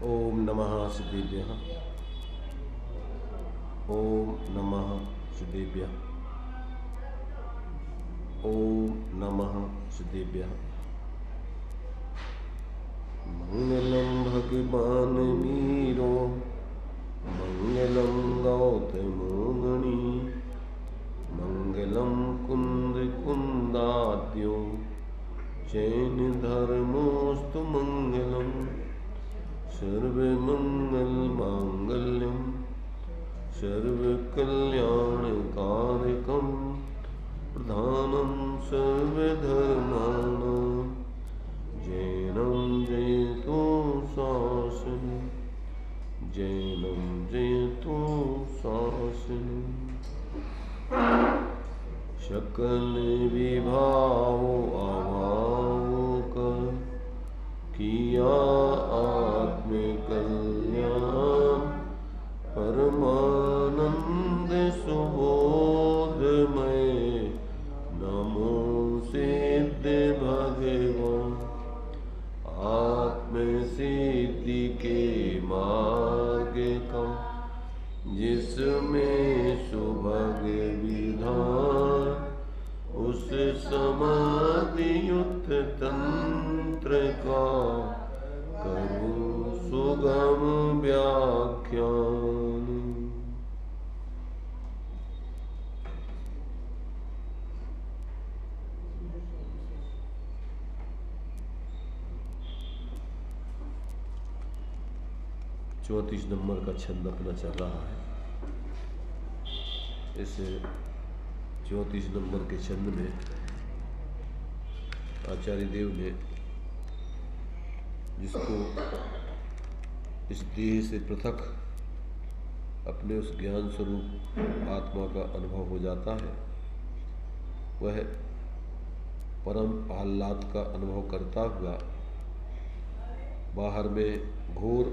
ओम नमः सिद्धेभ्यः। ओम नमः सिद्धेभ्यः। ओम नमः सिद्धेभ्यः। मंगलम भगवान मीरो मंगलम गौतमोगणी मंगलम कुंद कुंदाद्यो जैन धर्मोस्तु मंगलम सर्वमंगल मांगल्यम सर्वकल्याणकारकं प्रधानं सर्वधर्माणां जैनं जयतु शासनं जैनं जयतु शासनं सकल विभावो अभावो कर किया आत्मकल्याण परमानंद सुबोधमय नमो सिद्ध भगवान आत्म सिद्धि के मार्ग का जिसमें सुभग विधान उस समाधि युक्त तंत्र का करूं सुगम व्याख्यान। चौंतीस नंबर का छंद अपना चल रहा है। इस 34 नंबर के छंद में आचार्य देव ने जिसको इस देह से पृथक अपने उस ज्ञान स्वरूप आत्मा का अनुभव हो जाता है, वह परम आह्लाद का अनुभव करता हुआ बाहर में घोर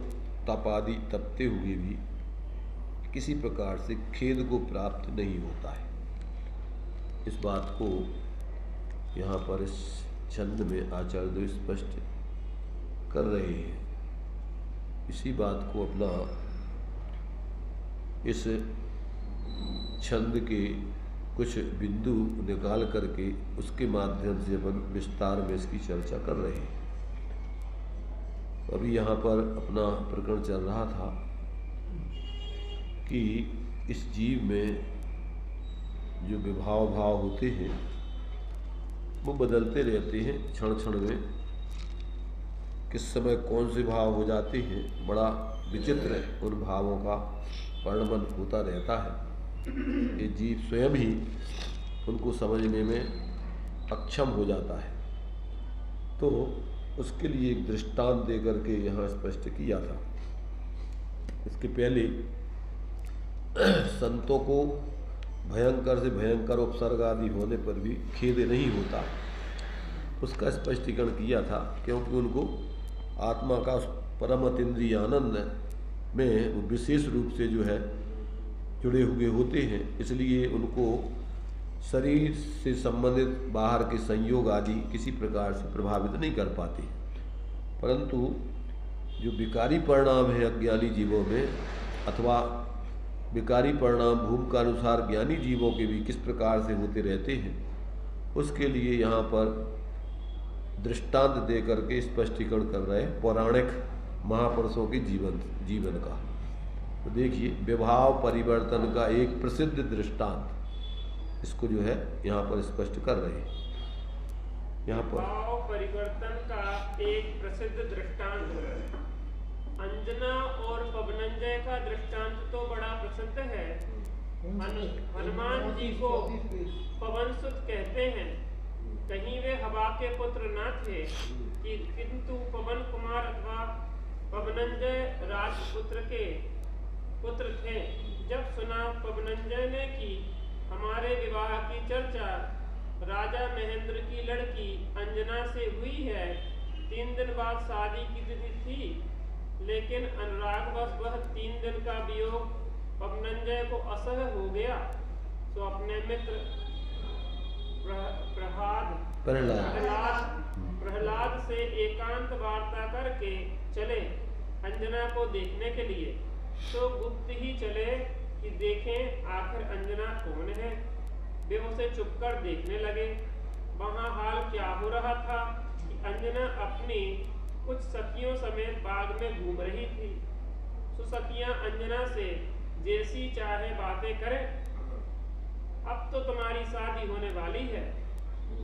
तप आदि तपते हुए भी किसी प्रकार से खेद को प्राप्त नहीं होता है। इस बात को यहाँ पर इस छंद में आचार्य देव स्पष्ट कर रहे हैं। इसी बात को अपना इस छंद के कुछ बिंदु निकाल करके उसके माध्यम से अपन विस्तार में इसकी चर्चा कर रहे हैं। अभी यहाँ पर अपना प्रकरण चल रहा था कि इस जीव में जो विभाव भाव होते हैं वो बदलते रहते हैं क्षण क्षण में। किस समय कौन से भाव हो जाते हैं बड़ा विचित्र उन भावों का वर्णन होता रहता है। ये जीव स्वयं ही उनको समझने में अक्षम हो जाता है। तो उसके लिए एक दृष्टांत दे करके यहाँ स्पष्ट किया था। इसके पहले संतों को भयंकर से भयंकर उपसर्ग आदि होने पर भी खेद नहीं होता, उसका स्पष्टीकरण किया था। क्योंकि उनको आत्मा का परम अतीन्द्रिय आनंद में विशेष रूप से जो है जुड़े हुए होते हैं, इसलिए उनको शरीर से संबंधित बाहर के संयोग आदि किसी प्रकार से प्रभावित नहीं कर पाते। परंतु जो विकारी परिणाम है अज्ञानी जीवों में, अथवा विकारी परिणाम भूम का अनुसार ज्ञानी जीवों के भी किस प्रकार से होते रहते हैं, उसके लिए यहाँ पर दृष्टांत दे करके स्पष्टीकरण कर रहे हैं पौराणिक महापुरुषों के जीवन का। तो देखिए, विभाव परिवर्तन का एक प्रसिद्ध दृष्टांत इसको जो है यहाँ पर स्पष्ट कर रहे हैं। यहाँ पर भाव परिवर्तन का एक प्रसिद्ध दृष्टांत अंजना और पवनंजय का दृष्टांत तो बड़ा प्रसिद्ध है। हनुमान जी को पवन सुत कहते हैं। कहीं वे हवा के पुत्र न थे किंतु पवन कुमार अथवा पवनंजय राजपुत्र के पुत्र थे। जब सुना पवनंजय ने कि हमारे विवाह की चर्चा राजा महेंद्र की लड़की अंजना से हुई है, 3 दिन बाद शादी की तिथि थी, लेकिन अनुरागवश वह 3 दिन का वियोग पवनंजय को असह्य हो गया। तो अपने मित्र प्रहलाद से एकांत वार्ता करके चले। अंजना को देखने के लिए, तो गुप्त ही चले कि देखें आखिर अंजना कौन है। वे उसे चुपकर देखने लगे। वहाँ हाल क्या हो रहा था कि अंजना अपनी कुछ सखियों समेत बाग में घूम रही थी। सुसखियां अंजना से जैसी चाहे बातें करें। अब तो तुम्हारी शादी होने वाली है,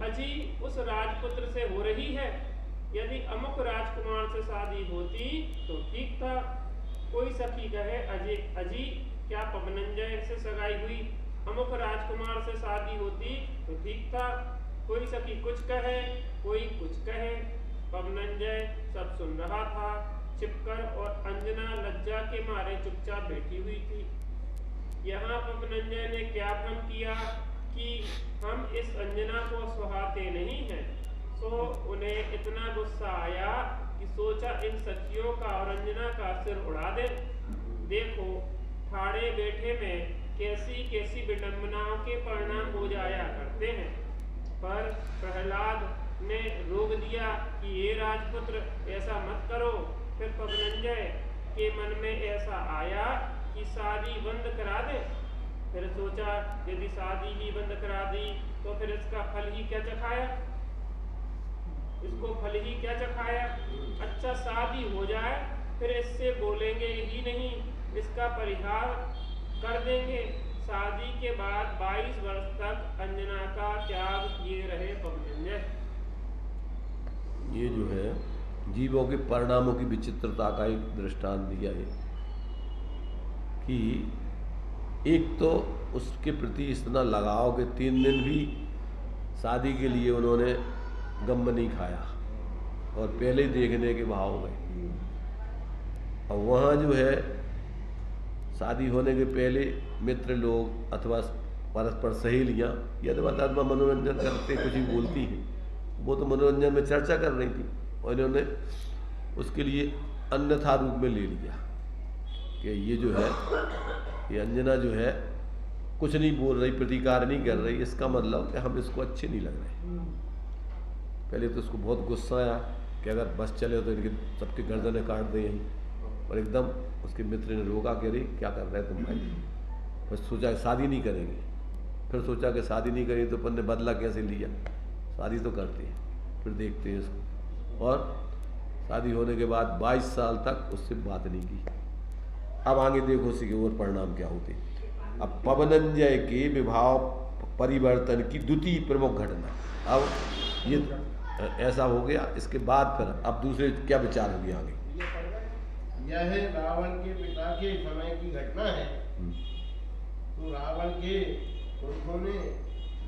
अजी उस राजपुत्र से हो रही है। यदि अमुक राजकुमार से शादी होती तो ठीक था। कोई सखी कहे, अजी अजी क्या पवनंजय से सगाई हुई, अमुक राजकुमार से शादी होती तो ठीक था। कोई सखी कुछ कहे, कोई कुछ कहे। पवनंजय सब सुन रहा था छिपकर, और अंजना लज्जा के मारे चुपचाप बैठी हुई थी। यहाँ पवनंजय ने क्या भ्रम किया कि हम इस अंजना को सुहाते नहीं हैं, सो उन्हें इतना गुस्सा आया कि सोचा इन सखियों का और अंजना का सिर उड़ा दे। देखो ठाड़े बैठे में कैसी कैसी विडंबनाओं के परिणाम हो जाया करते हैं। पर प्रहलाद ने रोक दिया कि ये राजपुत्र ऐसा मत करो। फिर पवनंजय के मन में ऐसा आया कि शादी बंद करा दे। फिर सोचा यदि शादी ही बंद करा दी तो फिर इसका फल ही क्या चखाया, इसको फल ही क्या चखाया। अच्छा शादी हो जाए फिर इससे बोलेंगे ही नहीं, इसका परिहार कर देंगे। शादी के बाद 22 वर्ष तक अंजना का त्याग किए रहे पवनंजय। ये जो है जीवों के परिणामों की विचित्रता का एक दृष्टांत दिया है कि एक तो उसके प्रति इतना लगाव कि 3 दिन भी शादी के लिए उन्होंने गम नहीं खाया और पहले ही देखने के भाव में। और वहाँ जो है शादी होने के पहले मित्र लोग अथवा परस्पर सहेलियाँ यथावत मनोरंजन करते कुछ ही बोलती हैं, वो तो मनोरंजन में चर्चा कर रही थी और इन्होंने उसके लिए अन्यथा रूप में ले लिया कि ये जो है ये अंजना जो है कुछ नहीं बोल रही, प्रतिकार नहीं कर रही, इसका मतलब कि हम इसको अच्छे नहीं लग रहे। पहले तो उसको बहुत गुस्सा आया कि अगर बस चले तो इनके सबके गर्दनें काट दें यहीं, और एकदम उसके मित्र ने रोका कि अरे क्या कर रहे तुम भाई। बस सोचा शादी नहीं करेंगे, फिर सोचा कि शादी नहीं करेंगे तो अपन ने बदला कैसे लिया, शादी तो करते हैं, फिर देखते हैं इसको। और शादी होने के बाद 22 साल तक उससे बात नहीं की। अब आगे देखो उसी के और परिणाम क्या होते। अब पवनंजय के विवाह परिवर्तन की द्वितीय प्रमुख घटना, अब ये ऐसा हो गया। इसके बाद फिर अब दूसरे क्या विचार होगी आगे। यह रावण के पिता के समय की घटना है। तो रावण के पुरखों ने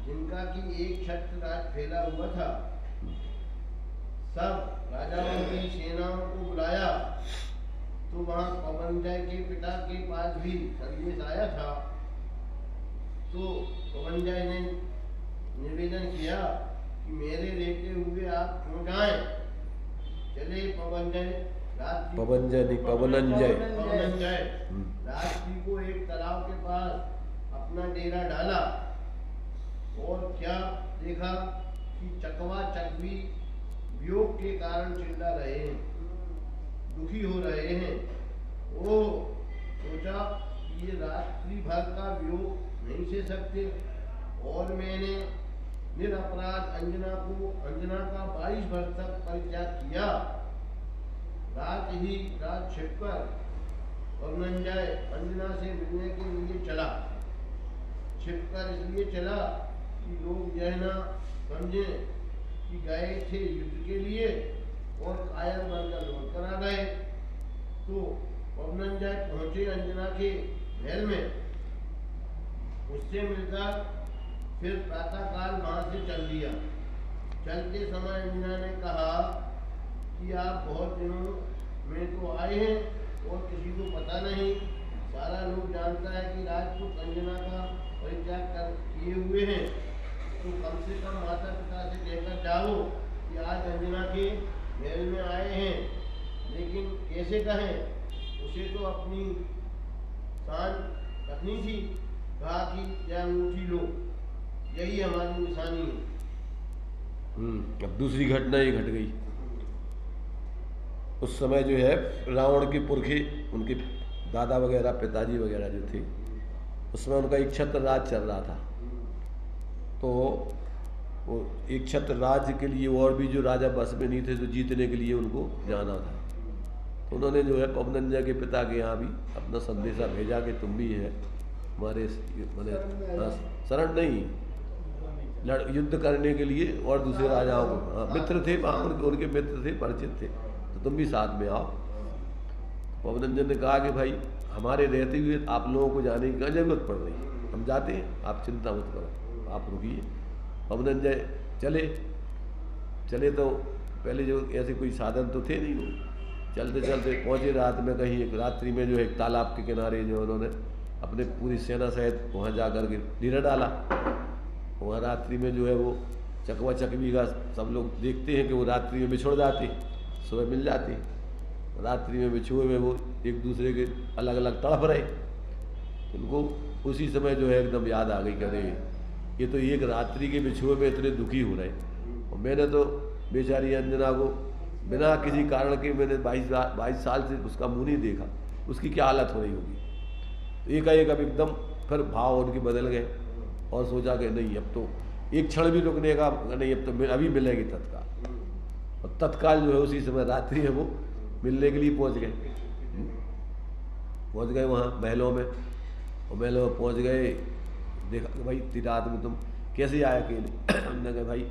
जिनका की एक क्षत्र राज फैला हुआ था, सब राजाओं की सेनाओं को बुलाया। तो वहाँ पवनंजय के पिता के पास भी संदेश आया था। तो पवनंजय ने निवेदन किया कि मेरे रहते हुए आप क्यों जाएं। चले पवनंजय रात्रि को एक तालाब के पास अपना डेरा डाला और क्या देखा कि चकवा चकवी वियोग के कारण चिल्ला रहे हैं, दुखी हो रहे हैं। वो सोचा कि ये रात्रि भर का वियोग नहीं सह सकते, और मैंने निरपराध अंजना का 22 वर्ष तक परित्याग किया। रात ही रात छिपकर पवनंजय अंजना से मिलने के लिए चला। छिपकर इसलिए चला कि लोग यह न समझे कि गए थे युद्ध के लिए और कायर बनकर लौट कर आ गए। तो पवनंजय पहुंचे अंजना के महल में, उससे मिलकर फिर प्रातःकाल वहां से चल दिया। चलते समय अंजना ने कहा कि आप बहुत दिनों में तो आए हैं और किसी को पता नहीं, सारा लोग जानता है कि राजपूत अंजना का परित्याग कर किए हुए हैं। तो कम से कम माता पिता से कहकर जाओ कि आज अंजना के महल में आए हैं। लेकिन कैसे कहें, उसे तो अपनी शान रखनी थी। कहा कि यह अंगूठी लो, यही हमारी निशानी है। अब दूसरी घटना ये घट गई। उस समय जो है रावण के पुरखे, उनके दादा वगैरह, पिताजी वगैरह जो थे, उसमें उनका एक छत्र राज चल रहा था। तो वो एक छत्र राज्य के लिए और भी जो राजा बस में नहीं थे, तो जीतने के लिए उनको जाना था। तो उन्होंने जो है पवनंजय के पिता के यहाँ भी अपना संदेशा भेजा कि तुम भी है हमारे मैंने शरण नहीं, युद्ध करने के लिए और दूसरे राजाओं को, मित्र थे वहाँ, उनके मित्र थे, परिचित थे, तो तुम भी साथ में आओ। पवनंजन ने कहा कि भाई हमारे रहते हुए आप लोगों को जाने की क्या जरूरत पड़ रही है, हम जाते हैं, आप चिंता मत करो, आप रुकिए। पवनंजय चले तो पहले जो ऐसे कोई साधन तो थे नहीं, वो चलते चलते पहुँचे रात में कहीं, एक रात्रि में जो है एक तालाब के किनारे जो उन्होंने अपने पूरी सेना सहित वहाँ जा कर के डेरा डाला। वहाँ रात्रि में जो है वो चकवा चकवी का सब लोग देखते हैं कि वो रात्रि में बिछुड़ जाते, सुबह मिल जाते। रात्रि में बिछुए में वो एक दूसरे के अलग अलग तड़प रहे। उनको उसी समय जो है एकदम याद आ गई, करे ये तो एक रात्रि के बिछुए में इतने दुखी हो रहे, और मैंने तो बेचारी अंजना को बिना किसी कारण के मैंने 22 साल से उसका मुँह नहीं देखा, उसकी क्या हालत हो रही होगी। तो एकाएक अब एकदम फिर भाव उनके बदल गए और सोचा कि नहीं अब तो एक क्षण भी रुकने का नहीं, अब तो अभी मिलेगी तत्काल। और तत्काल जो है उसी समय रात्रि है वो मिलने के लिए पहुंच गए वहाँ महलों में। और महलों में पहुँच गए, देखा कि भाई इतनी रात में तुम कैसे आए अकेले। उन्होंने कहा भाई,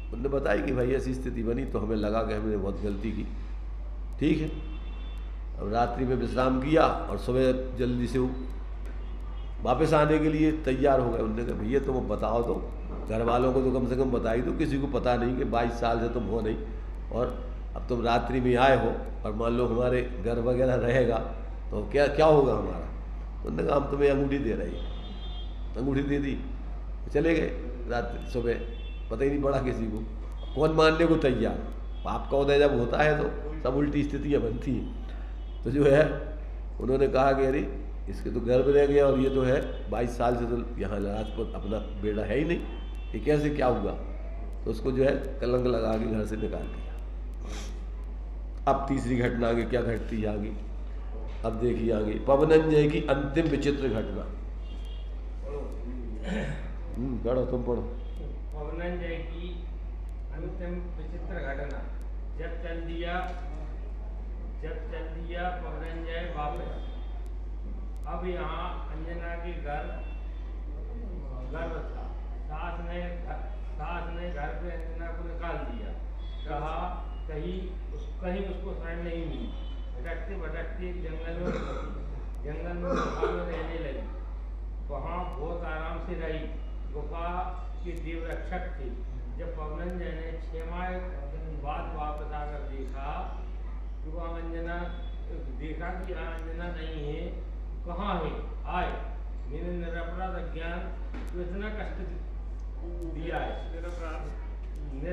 उन्होंने बताया कि भाई ऐसी स्थिति बनी तो हमें लगा कि हमने बहुत गलती की, ठीक है। अब रात्रि में विश्राम किया और सुबह जल्दी से वो वापस आने के लिए तैयार हो गए। उन्होंने कहा भैया तुम बताओ तो, घर वालों को तो कम से कम बताई दो, किसी को पता नहीं कि 22 साल से तुम हो नहीं, और अब तुम रात्रि में आए हो और मान लो हमारे घर वगैरह रहेगा तो क्या होगा हमारा। उन्होंने कहा हम तुम्हें अंगूठी दे रही है। अंगूठी दे दी, चले गए। रात्रि सुबह पता ही नहीं पड़ा किसी को, कौन मानने को तैयार। आपका उदय जब होता है तो सब उल्टी स्थितियाँ बनती हैं। तो जो है उन्होंने कहा कि अरे इसके तो गर्भ रह गया, और ये तो है 22 साल से तो यहाँ राजपूत अपना बेटा है ही नहीं, ये कैसे क्या हुआ। तो उसको जो है कलंक लगा के घर से निकाल दिया। अब तीसरी घटना आगे क्या घटती है आगे, अब देखिए आगे पवनंजय की अंतिम विचित्र घटना। पढ़ो, तुम पढ़ो। पवनंजय की अंतिम विचित्र घटना। जब चल दिया पवनंजय वापस। अब यहाँ अंजना के गर्भ था। सास ने घर पे अंजना को निकाल दिया। कहा कहीं उसको शरण नहीं मिली। भटकते एक जंगल में गुफा में रहने लगी। वहाँ बहुत आराम से रही। गुफा के देव रक्षक थे। जब पवनंजय ने 6 माह बाद वापस आकर देखा कि वह अंजना नहीं है, कहाँ है, आए। मैंने निरपराध अज्ञान तो इतना कष्ट दिया है,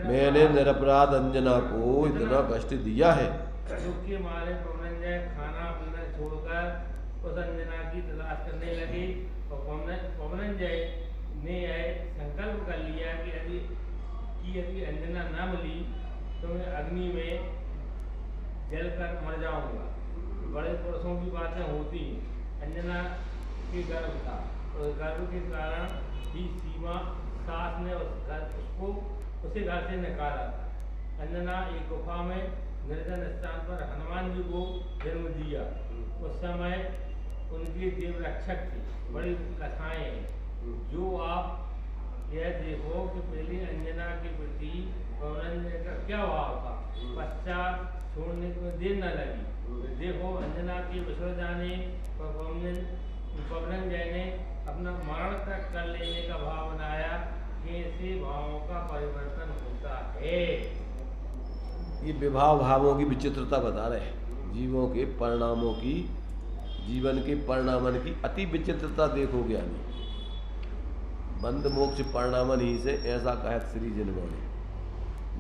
मैंने निरपराध अंजना को इतना कष्ट दिया है। दुख के मारे पवनंजय खाना पीना छोड़कर उस अंजना की तलाश करने लगे। और पवनंजय ने संकल्प कर लिया कि यदि अंजना न मिली तो मैं अग्नि में जलकर मर जाऊंगा। बड़े पुरुषों की बातें होती हैं। अंजना के गर्भ था, और गर्भ के कारण ही सीमा सास ने उसे घर से निकाला था। अंजना एक गुफा में निर्जन स्थान पर हनुमान जी को जन्म दिया। उस समय उनके देव रक्षक थे। बड़ी कथाएं हैं। जो आप यह देखो कि पहले अंजना के प्रति पवनंजय का क्या भाव था, पश्चात छोड़ने को देर न लगी। देखो अंजना के विसर जाने पर पवनंजय ने अपना मरण तक कर लेने का भाव बनाया। ऐसे भावों का परिवर्तन होता है। ये विभाव भावों की विचित्रता बता रहे हैं। जीवों के परिणामों की, जीवन के परिणामन की अति विचित्रता देखो ज्ञानी। बंद मोक्ष परिणामन ही से ऐसा कहत श्री जिनवाणी।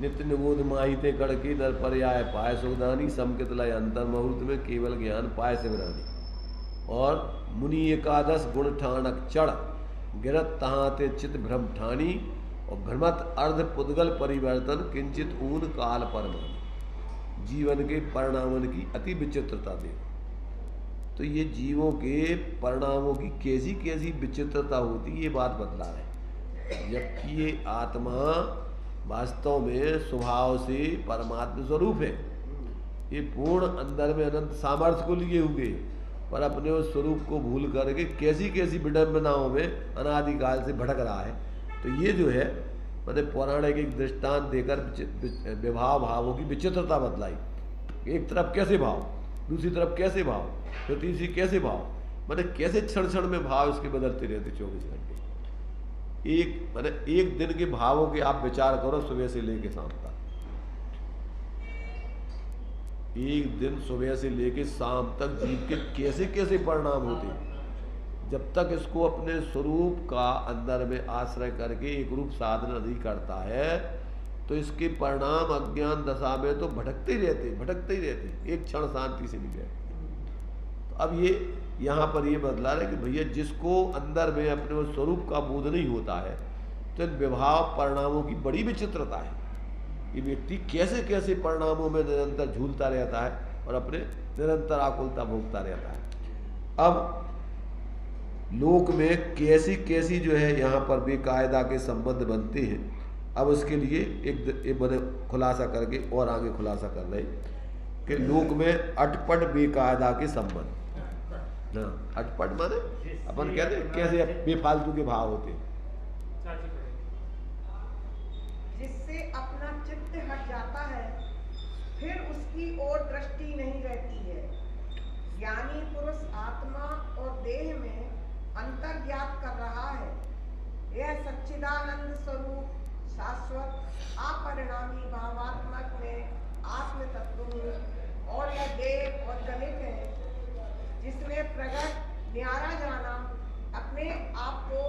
नित्य निगोद माहिते कड़के नर पर्याय पाए सुखदानी। समकित लय अंतर मुहूर्त में केवल ज्ञान पाए सिमरानी। और मुनि एकादश गुण ठानक चढ़ गिरत तहाते चित भ्रम ठानी। और भ्रमत अर्ध पुद्गल परिवर्तन किंचित ऊन काल परमानी। जीवन के परिणामों की अति विचित्रता देखो। तो ये जीवों के परिणामों की कैसी कैसी विचित्रता होती, ये बात बतला रहे। जबकि ये आत्मा वास्तव में स्वभाव से परमात्मा स्वरूप है, ये पूर्ण अंदर में अनंत सामर्थ्य को लिए हुए, पर अपने उस स्वरूप को भूल करके कैसी कैसी विडंबनाओं में अनादिकाल से भटक रहा है। तो ये जो है मैंने पौराणिक एक दृष्टांत देकर विभाव भावों की विचित्रता बतलाई। एक तरफ कैसे भाव, दूसरी तरफ कैसे भाव, फिर तीसरी कैसे भाव, मैंने कैसे क्षण क्षण में भाव इसके बदलते रहते 24 घंटे। एक दिन के भावों के आप विचार करो, सुबह से लेके शाम तक। एक दिन सुबह से लेके शाम तक जीव के कैसे कैसे परिणाम होते। जब तक इसको अपने स्वरूप का अंदर में आश्रय करके एक रूप साधना नहीं करता है, तो इसके परिणाम अज्ञान दशा में तो भटकते ही रहते, एक क्षण शांति से नहीं रहते। तो अब ये यहाँ पर ये बदला रहे कि भैया जिसको अंदर में अपने उस स्वरूप का बोध नहीं होता है, तो इन विभाव परिणामों की बड़ी विचित्रता है। ये व्यक्ति कैसे कैसे परिणामों में निरंतर झूलता रहता है और अपने निरंतर आकुलता भोगता रहता है। अब लोक में कैसी कैसी जो है यहाँ पर बेकायदा के संबंध बनते हैं। अब उसके लिए एक मैंने खुलासा करके और आगे खुलासा कर रहे कि लोक में अटपट बेकायदा के संबंध। हाँ, अटपट माने अपन कहते हैं कैसे बेफालतू के भाव होते हैं, जिससे अपना चित्त हट जाता है, फिर उसकी ओर दृष्टि नहीं रहती है। ज्ञानी पुरुष आत्मा और देह में अंतर ज्ञात कर रहा है। यह सच्चिदानंद स्वरूप शाश्वत अपरिणामी भावात्मक में आत्म तत्व हूँ, और यह देह और गणित है जिसमें प्रगट न्यारा जाना अपने आप को,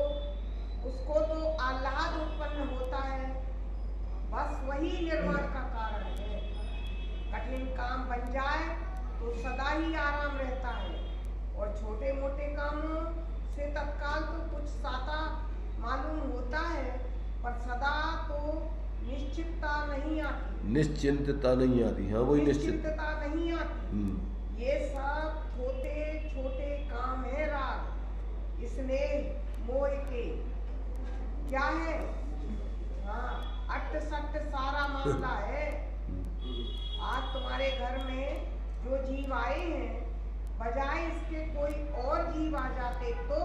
उसको तो आह्लाद उत्पन्न होता है, बस वही निर्वाण का कारण है। कठिन काम बन जाए तो सदा ही आराम रहता है, और छोटे मोटे कामों से तत्काल तो कुछ साता मालूम होता है, पर सदा तो निश्चितता नहीं आती। निश्चिंतता नहीं आती। हाँ, वही निश्चितता नहीं आती। ये सब छोटे छोटे काम है राग, इसमें मोह के क्या है। हाँ, अट्ट सट्ट सारा मामला है। आज तुम्हारे घर में जो जीव आए हैं, बजाय इसके कोई और जीव आ जाते तो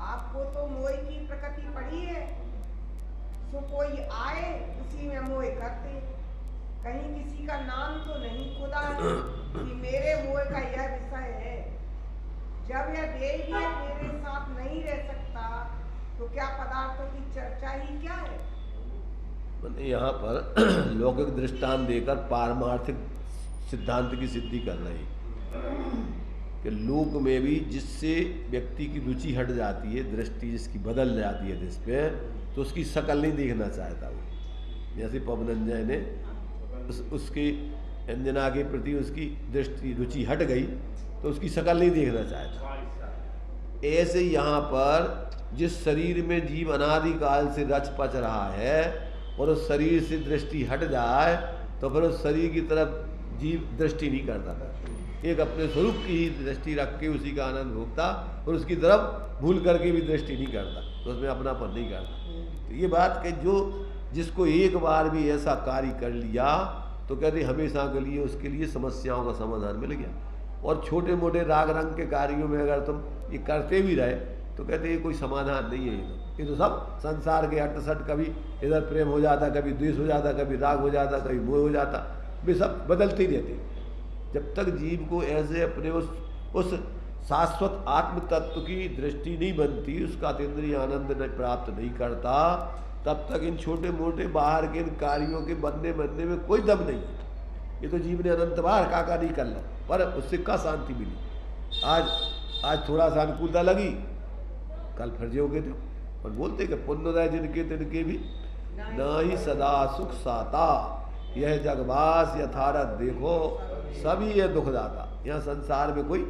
आपको तो मोह की प्रकृति पड़ी है, सो कोई आए उसी में मोह करते। कहीं किसी का नाम तो नहीं खुदा है कि मेरे मोह का यह विषय है। जब यह देह ही मेरे साथ नहीं रह सकता, तो क्या पदार्थों की चर्चा ही क्या है। यहाँ पर लौकिक दृष्टांत देकर पारमार्थिक सिद्धांत की सिद्धि कर रहे हैं कि लोक में भी जिससे व्यक्ति की रुचि हट जाती है, दृष्टि जिसकी बदल जाती है जिस पे, तो उसकी शकल नहीं देखना चाहता वो। जैसे पवनंजय ने उसकी अंजना के प्रति उसकी दृष्टि रुचि हट गई, तो उसकी शकल नहीं देखना चाहता। ऐसे यहाँ पर जिस शरीर में जीव अनादिकाल से रच पच रहा है, और उस शरीर से दृष्टि हट जाए, तो फिर उस शरीर की तरफ जीव दृष्टि नहीं करता था। एक अपने स्वरूप की ही दृष्टि रख के उसी का आनंद भोगता, और उसकी तरफ भूल करके भी दृष्टि नहीं करता, तो उसमें अपनापन नहीं करता। तो ये बात कि जो जिसको एक बार भी ऐसा कार्य कर लिया, तो कहते हमेशा के लिए उसके लिए समस्याओं का समाधान मिल गया। और छोटे मोटे राग रंग के कार्यों में अगर तुम ये करते भी रहे, तो कहते ये कोई समाधान नहीं है। ये तो सब संसार के अट्ट सट, कभी इधर प्रेम हो जाता, कभी द्वेष हो जाता, कभी राग हो जाता, कभी मोह हो जाता, वे सब बदलते ही रहते। जब तक जीव को ऐसे अपने उस शाश्वत आत्म तत्व की दृष्टि नहीं बनती, उसका अतीन्द्रिय आनंद प्राप्त नहीं करता, तब तक इन छोटे मोटे बाहर के इन कार्यों के बनने में कोई दम नहीं है। ये तो जीव ने अनंत बार काका नहीं कर ला, पर उससे क्या शांति मिली। आज थोड़ा सा अनुकूलता लगी, कल फिर जोगे थे। और बोलते कि पुण्योदय जिनके तिनके भी ना ही सदा सुख साता, यह जगवास यथारथ देखो सभी ये दुखदाता। यहाँ संसार में कोई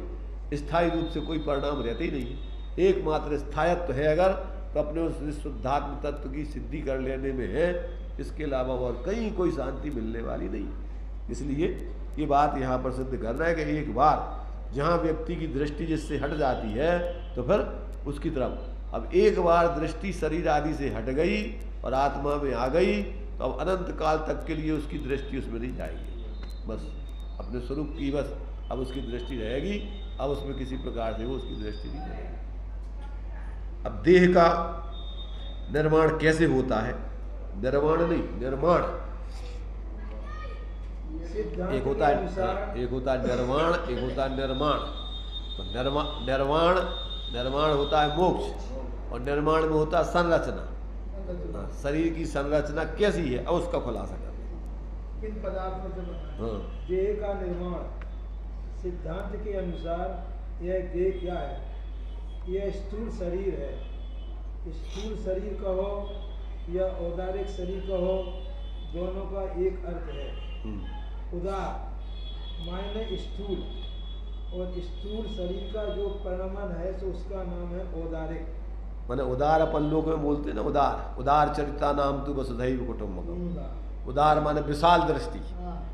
स्थायी रूप से कोई परिणाम रहते ही नहीं है। एकमात्र स्थायित्व है अगर, तो अपने उस शुद्धात्म तत्व की सिद्धि कर लेने में है। इसके अलावा और कहीं कोई शांति मिलने वाली नहीं। इसलिए ये बात यहाँ पर सिद्ध कर रहा है कि एक बार जहाँ व्यक्ति की दृष्टि जिससे हट जाती है तो फिर उसकी तरफ, अब एक बार दृष्टि शरीर आदि से हट गई और आत्मा में आ गई तो अब अनंत काल तक के लिए उसकी दृष्टि उसमें नहीं जाएगी, बस अपने स्वरूप की बस अब उसकी दृष्टि रहेगी, अब उसमें किसी प्रकार से वो उसकी दृष्टि नहीं रहेगी। अब देह का निर्माण कैसे होता है? निर्माण नहीं, निर्माण। एक होता है निर्वाण, एक होता है निर्माण। तो निर्माण होता है मोक्ष और निर्माण में होता है संरचना। शरीर की संरचना कैसी है अब उसका खुलासा कर किन पदार्थों से बना है? देह का निर्माण सिद्धांत के अनुसार यह देह क्या है? यह स्थूल शरीर है। स्थूल शरीर कहो या औदारिक शरीर कहो, दोनों का एक अर्थ है। उदार मायने स्थूल, और स्थूल शरीर का जो परिणाम है तो उसका नाम है औदारिक। माने उदार अपन लोग में बोलते हैं ना, उदार चरिता नाम तू वसुधैव कुटुंबकम। उदार माने विशाल दृष्टि,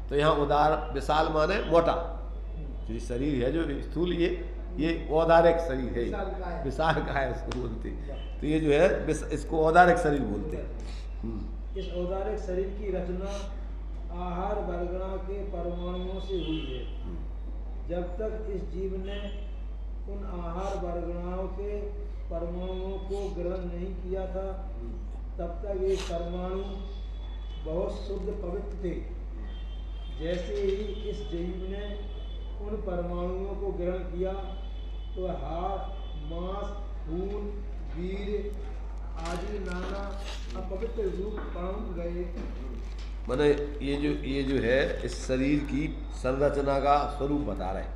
तो यहाँ उदार विशाल माने मोटा। जो शरीर है जो स्थूल, ये औदारिक शरीर है, विशाल का है उसको बोलते। तो ये जो है इसको औदारिक शरीर बोलते हैं। इस औदारिक शरीर की रचना आहार वर्गणा के परमाणुओं से हुई है। जब तक इस जीव ने उन आहार वर्गणाओं के परमाणुओं को ग्रहण नहीं किया था, तब तक ये परमाणु बहुत शुद्ध पवित्र थे। जैसे ही इस जीव ने उन परमाणुओं को ग्रहण किया तो हाड़, मांस, खून, वीर आदि नाना अपवित्र रूप पाउंड गए। माने ये जो है इस शरीर की संरचना का स्वरूप बता रहे हैं।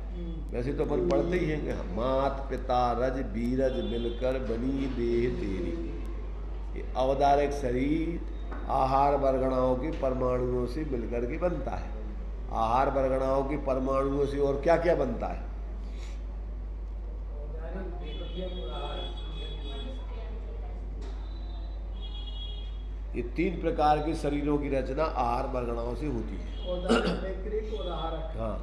वैसे तो अपन पढ़ते ही हैं कि मात पिता रज बीरज मिलकर बनी देह तेरी। ये औदारिक शरीर आहार वर्गणाओं के परमाणुओं से मिलकर के बनता है। आहार वर्गणाओं के परमाणुओं से और क्या क्या बनता है? ये 3 प्रकार के शरीरों की रचना आहार वर्गणाओं से होती है। हाँ,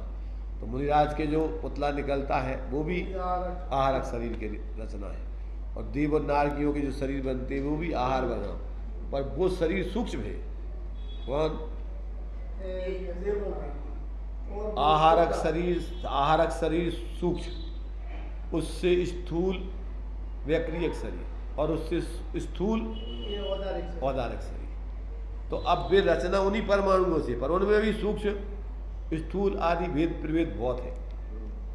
तो मुनिराज के जो पुतला निकलता है वो भी आहारक शरीर की रचना है, और देव और नारकियों के जो शरीर बनते हैं वो भी आहार वर्गणा, पर वो शरीर सूक्ष्म है। कौन? आहारक शरीर सूक्ष्म, उससे स्थूल वैक्रियक शरीर, और उससे स्थूल औदारिक शरीर। तो अब वे रचना उन्हीं परमाणुओं से, पर उनमें भी सूक्ष्म स्थूल आदि भेद प्रभेद बहुत है।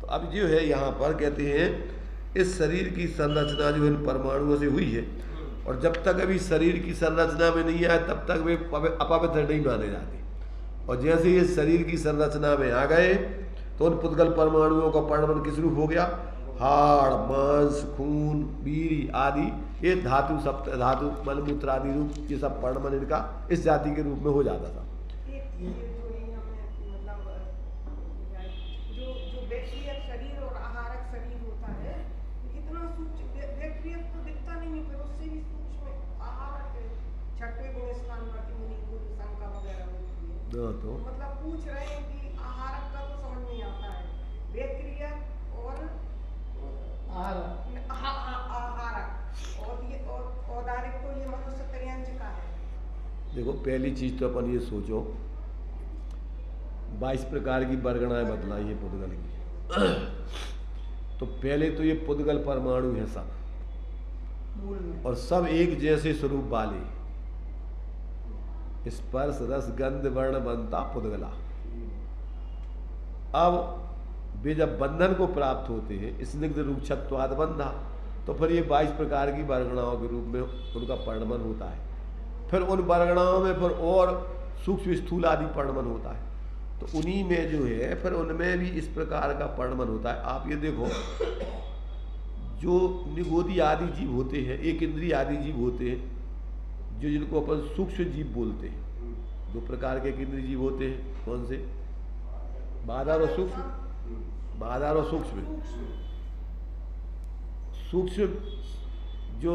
तो अब जो है यहाँ पर कहते हैं इस शरीर की संरचना जो इन परमाणुओं से हुई है, और जब तक अभी शरीर की संरचना में नहीं आए तब तक वे अपवित्र नहीं माने जाते। और जैसे ये शरीर की संरचना में आ गए तो उन पुद्गल परमाणुओं का परिणाम किस रूप हो गया? हाड़, मांस, खून, बीरी आदि, ये धातु सप्त धातु मलमूत्र आदि रूप, ये सब परिणाम इनका इस जाति के रूप में हो जाता था। जो वैक्रियक शरीर और आहारक शरीर होता है, इतना सूक्ष्म वैक्रियक तो दिखता नहीं है, पर उससे भी सूक्ष्म आहारक छठवें गुण स्थान पर मुनि गुरु शंका वगैरह होती है। तो मतलब पूछ रहे हैं कि आहारक का तो समझ नहीं आता है, वैक्रियक और आहारक और औदारिक तो ये मनुष्य त्रयंच का है। देखो, पहली चीज तो अपन ये सोचो 22 प्रकार की वर्गणाएं बतलाई है पुद्गल की। तो पहले तो ये पुद्गल परमाणु है सब, और सब एक जैसे स्वरूप वाले, स्पर्श रस गंध वर्ण बनता पुद्गला। अब वे जब बंधन को प्राप्त होते हैं, स्निग्ध रूक्षत्वाद बंधा, तो फिर ये 22 प्रकार की वर्गणाओं के रूप में उनका परिणमन होता है। फिर उन वर्गणाओं में फिर और सूक्ष्म स्थूल आदि परिणमन होता है। तो उन्हीं में जो है फिर उनमें भी इस प्रकार का परिणमन होता है। आप ये देखो, जो निगोदी आदि जीव होते हैं, एक इंद्रिय आदि जीव होते हैं, जो जिनको अपन सूक्ष्म जीव बोलते हैं। 2 प्रकार के इंद्रिय जीव होते हैं, कौन से? बाधार और सूक्ष्म। बाधार और सूक्ष्म। सूक्ष्म जो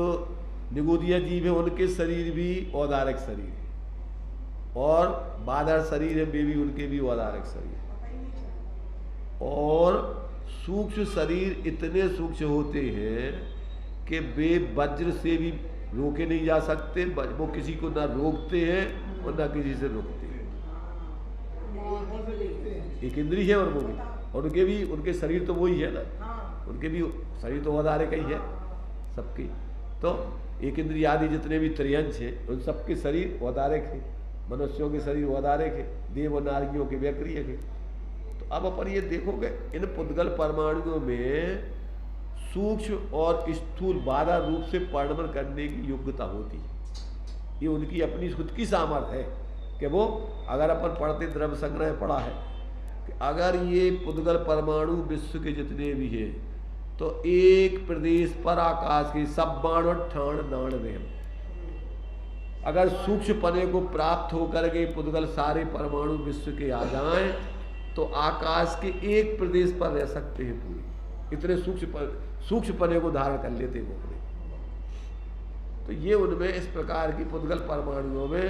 निगोदिया जीव है उनके शरीर भी औदारिक शरीर है, और बादर शरीर है, वे भी उनके भी औदारिक शरीर, और सूक्ष्म शरीर इतने सूक्ष्म होते हैं कि वे वज्र से भी रोके नहीं जा सकते, वो किसी को ना रोकते हैं और ना किसी से रोकते हैं। एक इंद्री है और वो भी, और उनके भी, उनके शरीर तो वही है ना, उनके भी शरीर तो औदारिक ही है सबके। तो एक इंद्रिय आदि जितने भी त्रयंश हैं उन सबके शरीर औदारिक है, मनुष्यों के शरीर औदारिक है, देव और नारियों के व्यक्रिय है। तो अब अपन ये देखोगे इन पुद्गल परमाणुओं में सूक्ष्म और स्थूल बाधा रूप से परिणमन करने की योग्यता होती है। ये उनकी अपनी खुद की सामर्थ्य है कि वो, अगर अपन पढ़ते द्रव्य संग्रह पढ़ा है कि अगर ये पुद्गल परमाणु विश्व के जितने भी हैं तो एक प्रदेश पर आकाश के सब बाण ठाण नाण रेम, अगर सूक्ष्म पने को प्राप्त होकर के पुद्गल सारे परमाणु विश्व के आ जाएं तो आकाश के एक प्रदेश पर रह सकते हैं पूरे, इतने सूक्ष्म पने को धारण कर लेते हैं वो। तो ये उनमें इस प्रकार की पुद्गल परमाणुओं में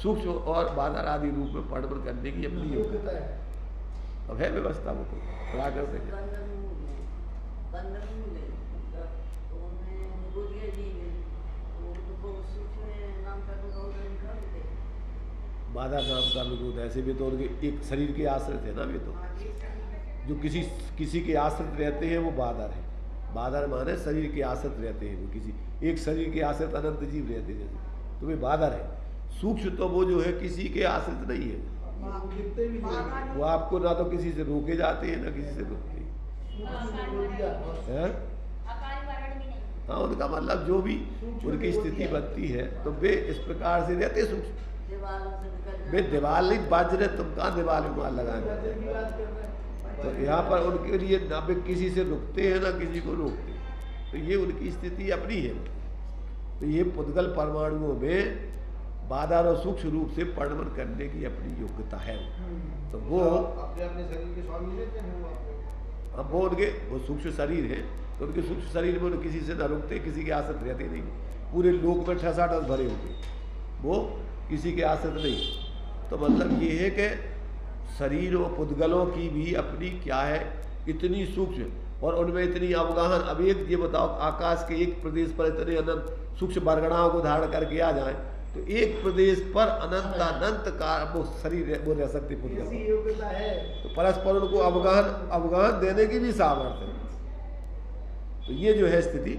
सूक्ष्म और बादर आदि रूप में परिणमन करने की अपनी योग्यता है। अब है व्यवस्था वो पढ़ा करते हैं। बाधा नाम का विरोध, ऐसे भी तो उनके एक शरीर के आश्रित है ना, वे तो जो किसी के आश्रित रहते हैं वो बादर है। बादर माने शरीर के आश्रित रहते हैं, वो किसी एक शरीर के आश्रित अनंत जीव रहते हैं जैसे, तो वे बादर है। सूक्ष्म तो वो जो है किसी के आश्रित नहीं है, वो आपको ना तो किसी से रोके जाते हैं ना किसी से रोकते हैं। हाँ, उनका मतलब जो भी उनकी स्थिति बनती है तो वे इस प्रकार से रहते सूक्ष्म। वे दीवार नहीं बाज रहे, तुम कहाँ दीवार में मार लगाए। तो यहाँ पर उनके लिए ना वे किसी से रुकते हैं ना किसी को रोकते हैं, तो ये उनकी स्थिति अपनी है। तो ये पुद्गल परमाणुओं में बादर और सूक्ष्म रूप से परिणमन करने की अपनी योग्यता है। तो वो अपने अपने शरीर के स्वामी रहते हैं। अब वो उनके वो सूक्ष्म शरीर है तो उनके सूक्ष्म शरीर में किसी से न रुकते, किसी के आश्रित रहते नहीं, पूरे लोक में ठसाठस भरे होते, वो किसी के आश्रित नहीं। तो मतलब ये है कि शरीर और पुद्गलों की भी अपनी क्या है, इतनी सूक्ष्म और उनमें इतनी अवगाहन। अब एक ये बताओ, आकाश के एक प्रदेश पर इतने अनंत सूक्ष्म वर्गणाओं को धारण करके आ जाए तो एक प्रदेश पर अनंत अनंत का वो शरीर वो रह सकते पुद्गल, योग्यता है। तो परस्पर उनको अवगाहन देने की भी सामर्थ्य है। तो ये जो है स्थिति,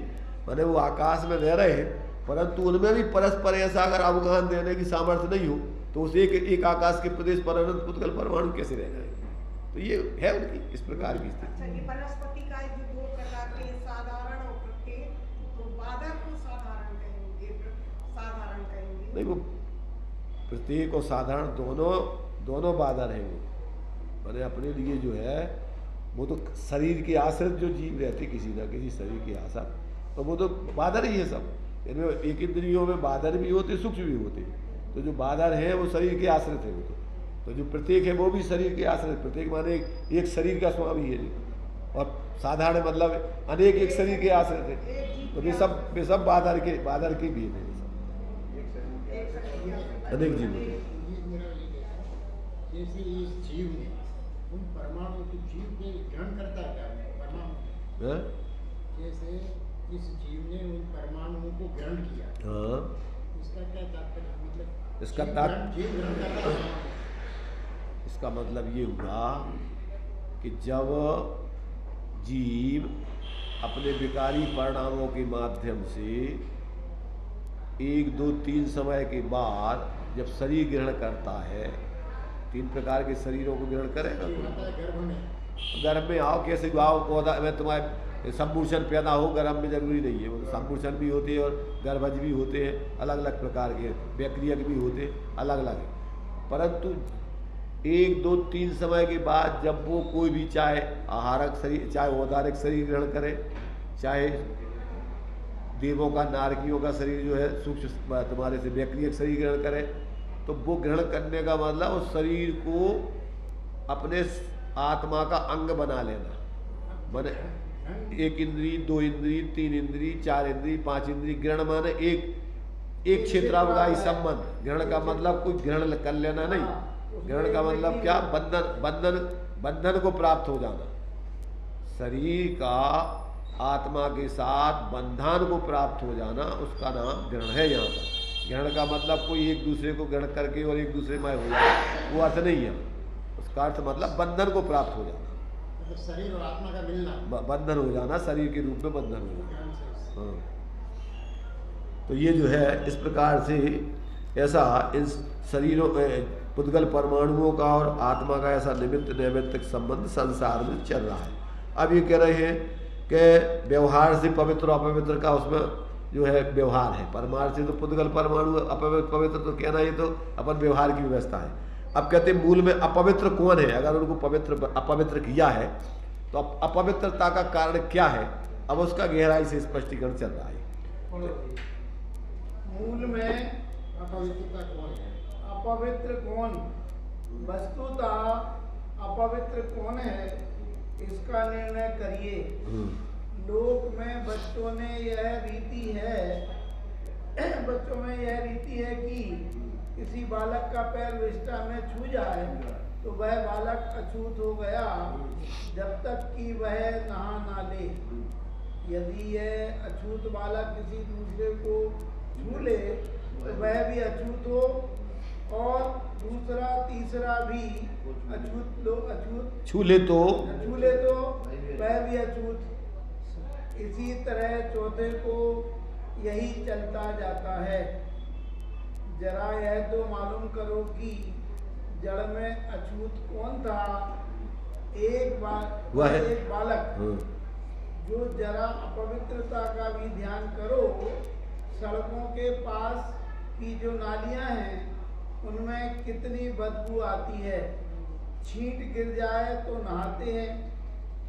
माने वो आकाश में रह रहे हैं परंतु उनमें भी परस्पर ऐसा अगर अवगाहन देने की सामर्थ्य नहीं हो तो उस एक आकाश के प्रदेश पर अनंत पुद्गल परमाणु कैसे रह जाएंगे। तो ये है उनकी इस प्रकार की स्थिति। अच्छा, ये वनस्पति का जो दो प्रकार के साधारण और प्रत्येक, तो बादर को साधारण कहेंगे, साधारण कहेंगे नहीं, वो प्रत्येक और साधारण दोनों बादर हैं। वो मैंने अपने लिए जो है वो तो शरीर के आश्रित जो जीव रहते किसी ना किसी शरीर के आश्रित, तो वो तो बादर ही है सब। इनमें एक इंद्रियों में बादर भी होते, सूक्ष्म भी होते। तो जो बादर है वो शरीर के आश्रित है। वो तो जो प्रत्येक है वो भी शरीर के आश्रित, प्रत्येक माने एक शरीर का स्वामी है, और साधारण मतलब अनेक एक शरीर के आश्रित है। तो वे सब बादर के भी है, अनेक जीव। जैसे इस जीव ने उन परमाणु के जीव के ग्रहण करता है परमाणु, जैसे इस जीव ने उन परमाणुओं को ग्रहण किया, इसका क्या तात्पर्य, मतलब इसका मतलब ये हुआ कि जब जीव अपने विकारी परिणामों के माध्यम से 1, 2, 3 समय के बाद जब शरीर ग्रहण करता है, 3 प्रकार के शरीरों को ग्रहण करेगा। गर्भ में आओ, कैसे आओ, पौधा में तुम्हारे संभूषण पैदा हो, गर्भ में जरूरी नहीं है, वो तो संभूषण भी होते हैं और गर्भज भी होते हैं, अलग अलग प्रकार के बैक्टीरिया भी होते हैं, अलग अलग है। परंतु 1, 2, 3 समय के बाद जब वो कोई भी चाहे आहारक शरीर, चाहे औदारिक शरीर ग्रहण करे, चाहे देवों का नारकियों का शरीर जो है सूक्ष्म तुम्हारे से बैक्टीरिया शरीर ग्रहण करे, तो वो ग्रहण करने का मतलब उस शरीर को अपने आत्मा का अंग बना लेना। माने 1 इंद्री, 2 इंद्री, 3 इंद्री, 4 इंद्री, 5 इंद्री, ग्रहण माने एक एक क्षेत्रावगाही संबंध। ग्रहण का मतलब कोई ग्रहण कर लेना नहीं, ग्रहण का मतलब क्या, बंधन को प्राप्त हो जाना। शरीर का आत्मा के साथ बंधन को प्राप्त हो जाना, उसका नाम ग्रहण है। यहाँ पर ग्रहण का मतलब कोई एक दूसरे को ग्रहण करके और एक दूसरे में हो जाए, वो अर्थ नहीं है। उसका अर्थ मतलब बंधन को प्राप्त हो जाना, मतलब शरीर और आत्मा का मिलना, बंधन हो जाना, शरीर के रूप में बंधन हो जाना। हाँ, तो ये जो है इस प्रकार से ऐसा इन शरीरों पुद्गल परमाणुओं का और आत्मा का ऐसा निमित्त नैमित्तिक संबंध संसार में चल रहा है। अब ये कह रहे हैं कि व्यवहार से पवित्र अपवित्र का उसमें जो है व्यवहार है, परमार्थ से तो पुद्गल परमाणु पवित्र तो कहना, ये तो अपन व्यवहार की व्यवस्था है। अब कहते मूल में अपवित्र कौन है, अगर उनको पवित्र अपवित्र किया है तो अपवित्रता का कारण क्या है, अब उसका गहराई से स्पष्टीकरण चल रहा है। मूल में अपवित्रता कौन है? अपवित्र कौन, वस्तुतः अपवित्र कौन है, इसका निर्णय करिए। लोक में बच्चों में यह रीति है कि किसी बालक का पैर विष्ठा में छू जाए तो वह बालक अछूत हो गया जब तक कि वह नहा ना ले। यदि यह अछूत बालक किसी दूसरे को छू ले तो वह भी अछूत हो, और दूसरा तीसरा भी अछूत छू ले तो वह भी अछूत। इसी तरह चौथे को यही चलता जाता है। जरा यह तो मालूम करो कि जड़ में अछूत कौन था। एक बालक जो जरा अपवित्रता का भी ध्यान करो, सड़कों के पास की जो नालियां हैं उनमें कितनी बदबू आती है। छींट गिर जाए तो नहाते हैं,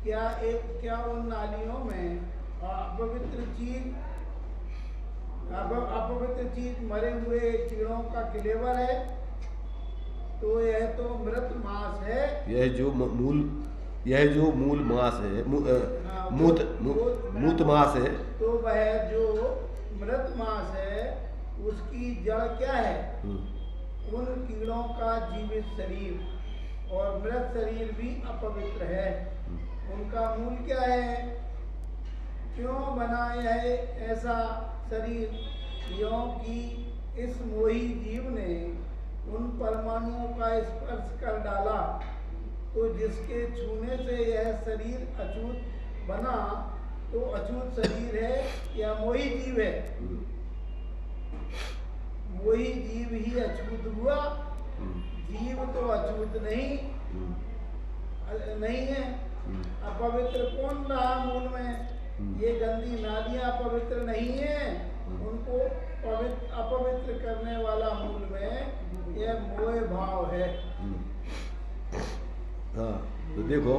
क्या उन नालियों में अपवित्र चीज मरे हुए कीड़ों का किलेवर है? तो यह तो मृत मांस है। यह जो मूल मांस है, मूत मांस है। तो वह जो मृत मांस है उसकी जड़ क्या है? उन कीड़ों का जीवित शरीर, और मृत शरीर भी अपवित्र है। उनका मूल क्या है? क्यों बना यह ऐसा शरीर? यों कि इस मोही जीव ने उन परमाणुओं का स्पर्श कर डाला, तो जिसके छूने से यह शरीर अछूत बना, तो अछूत शरीर है या मोही जीव है? मोही जीव ही अछूत हुआ, जीव तो अछूत नहीं है। अपवित्र कौन रहा मूल में? ये गंदी नालियां पवित्र नहीं है, उनको अपवित्र करने वाला मूल में यह मोह भाव है। हाँ, तो देखो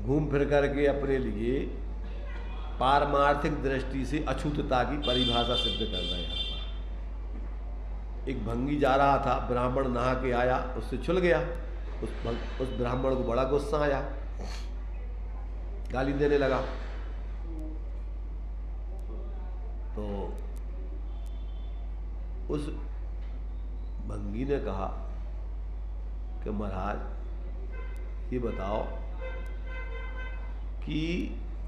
घूम फिर करके अपने लिए पारमार्थिक दृष्टि से अछूतता की परिभाषा सिद्ध कर रहे हैं। यहाँ पर एक भंगी जा रहा था, ब्राह्मण नहा के आया, उससे छुल गया। उस ब्राह्मण को बड़ा गुस्सा आया, गाली देने लगा। तो उस भंगी ने कहा कि महाराज ये बताओ कि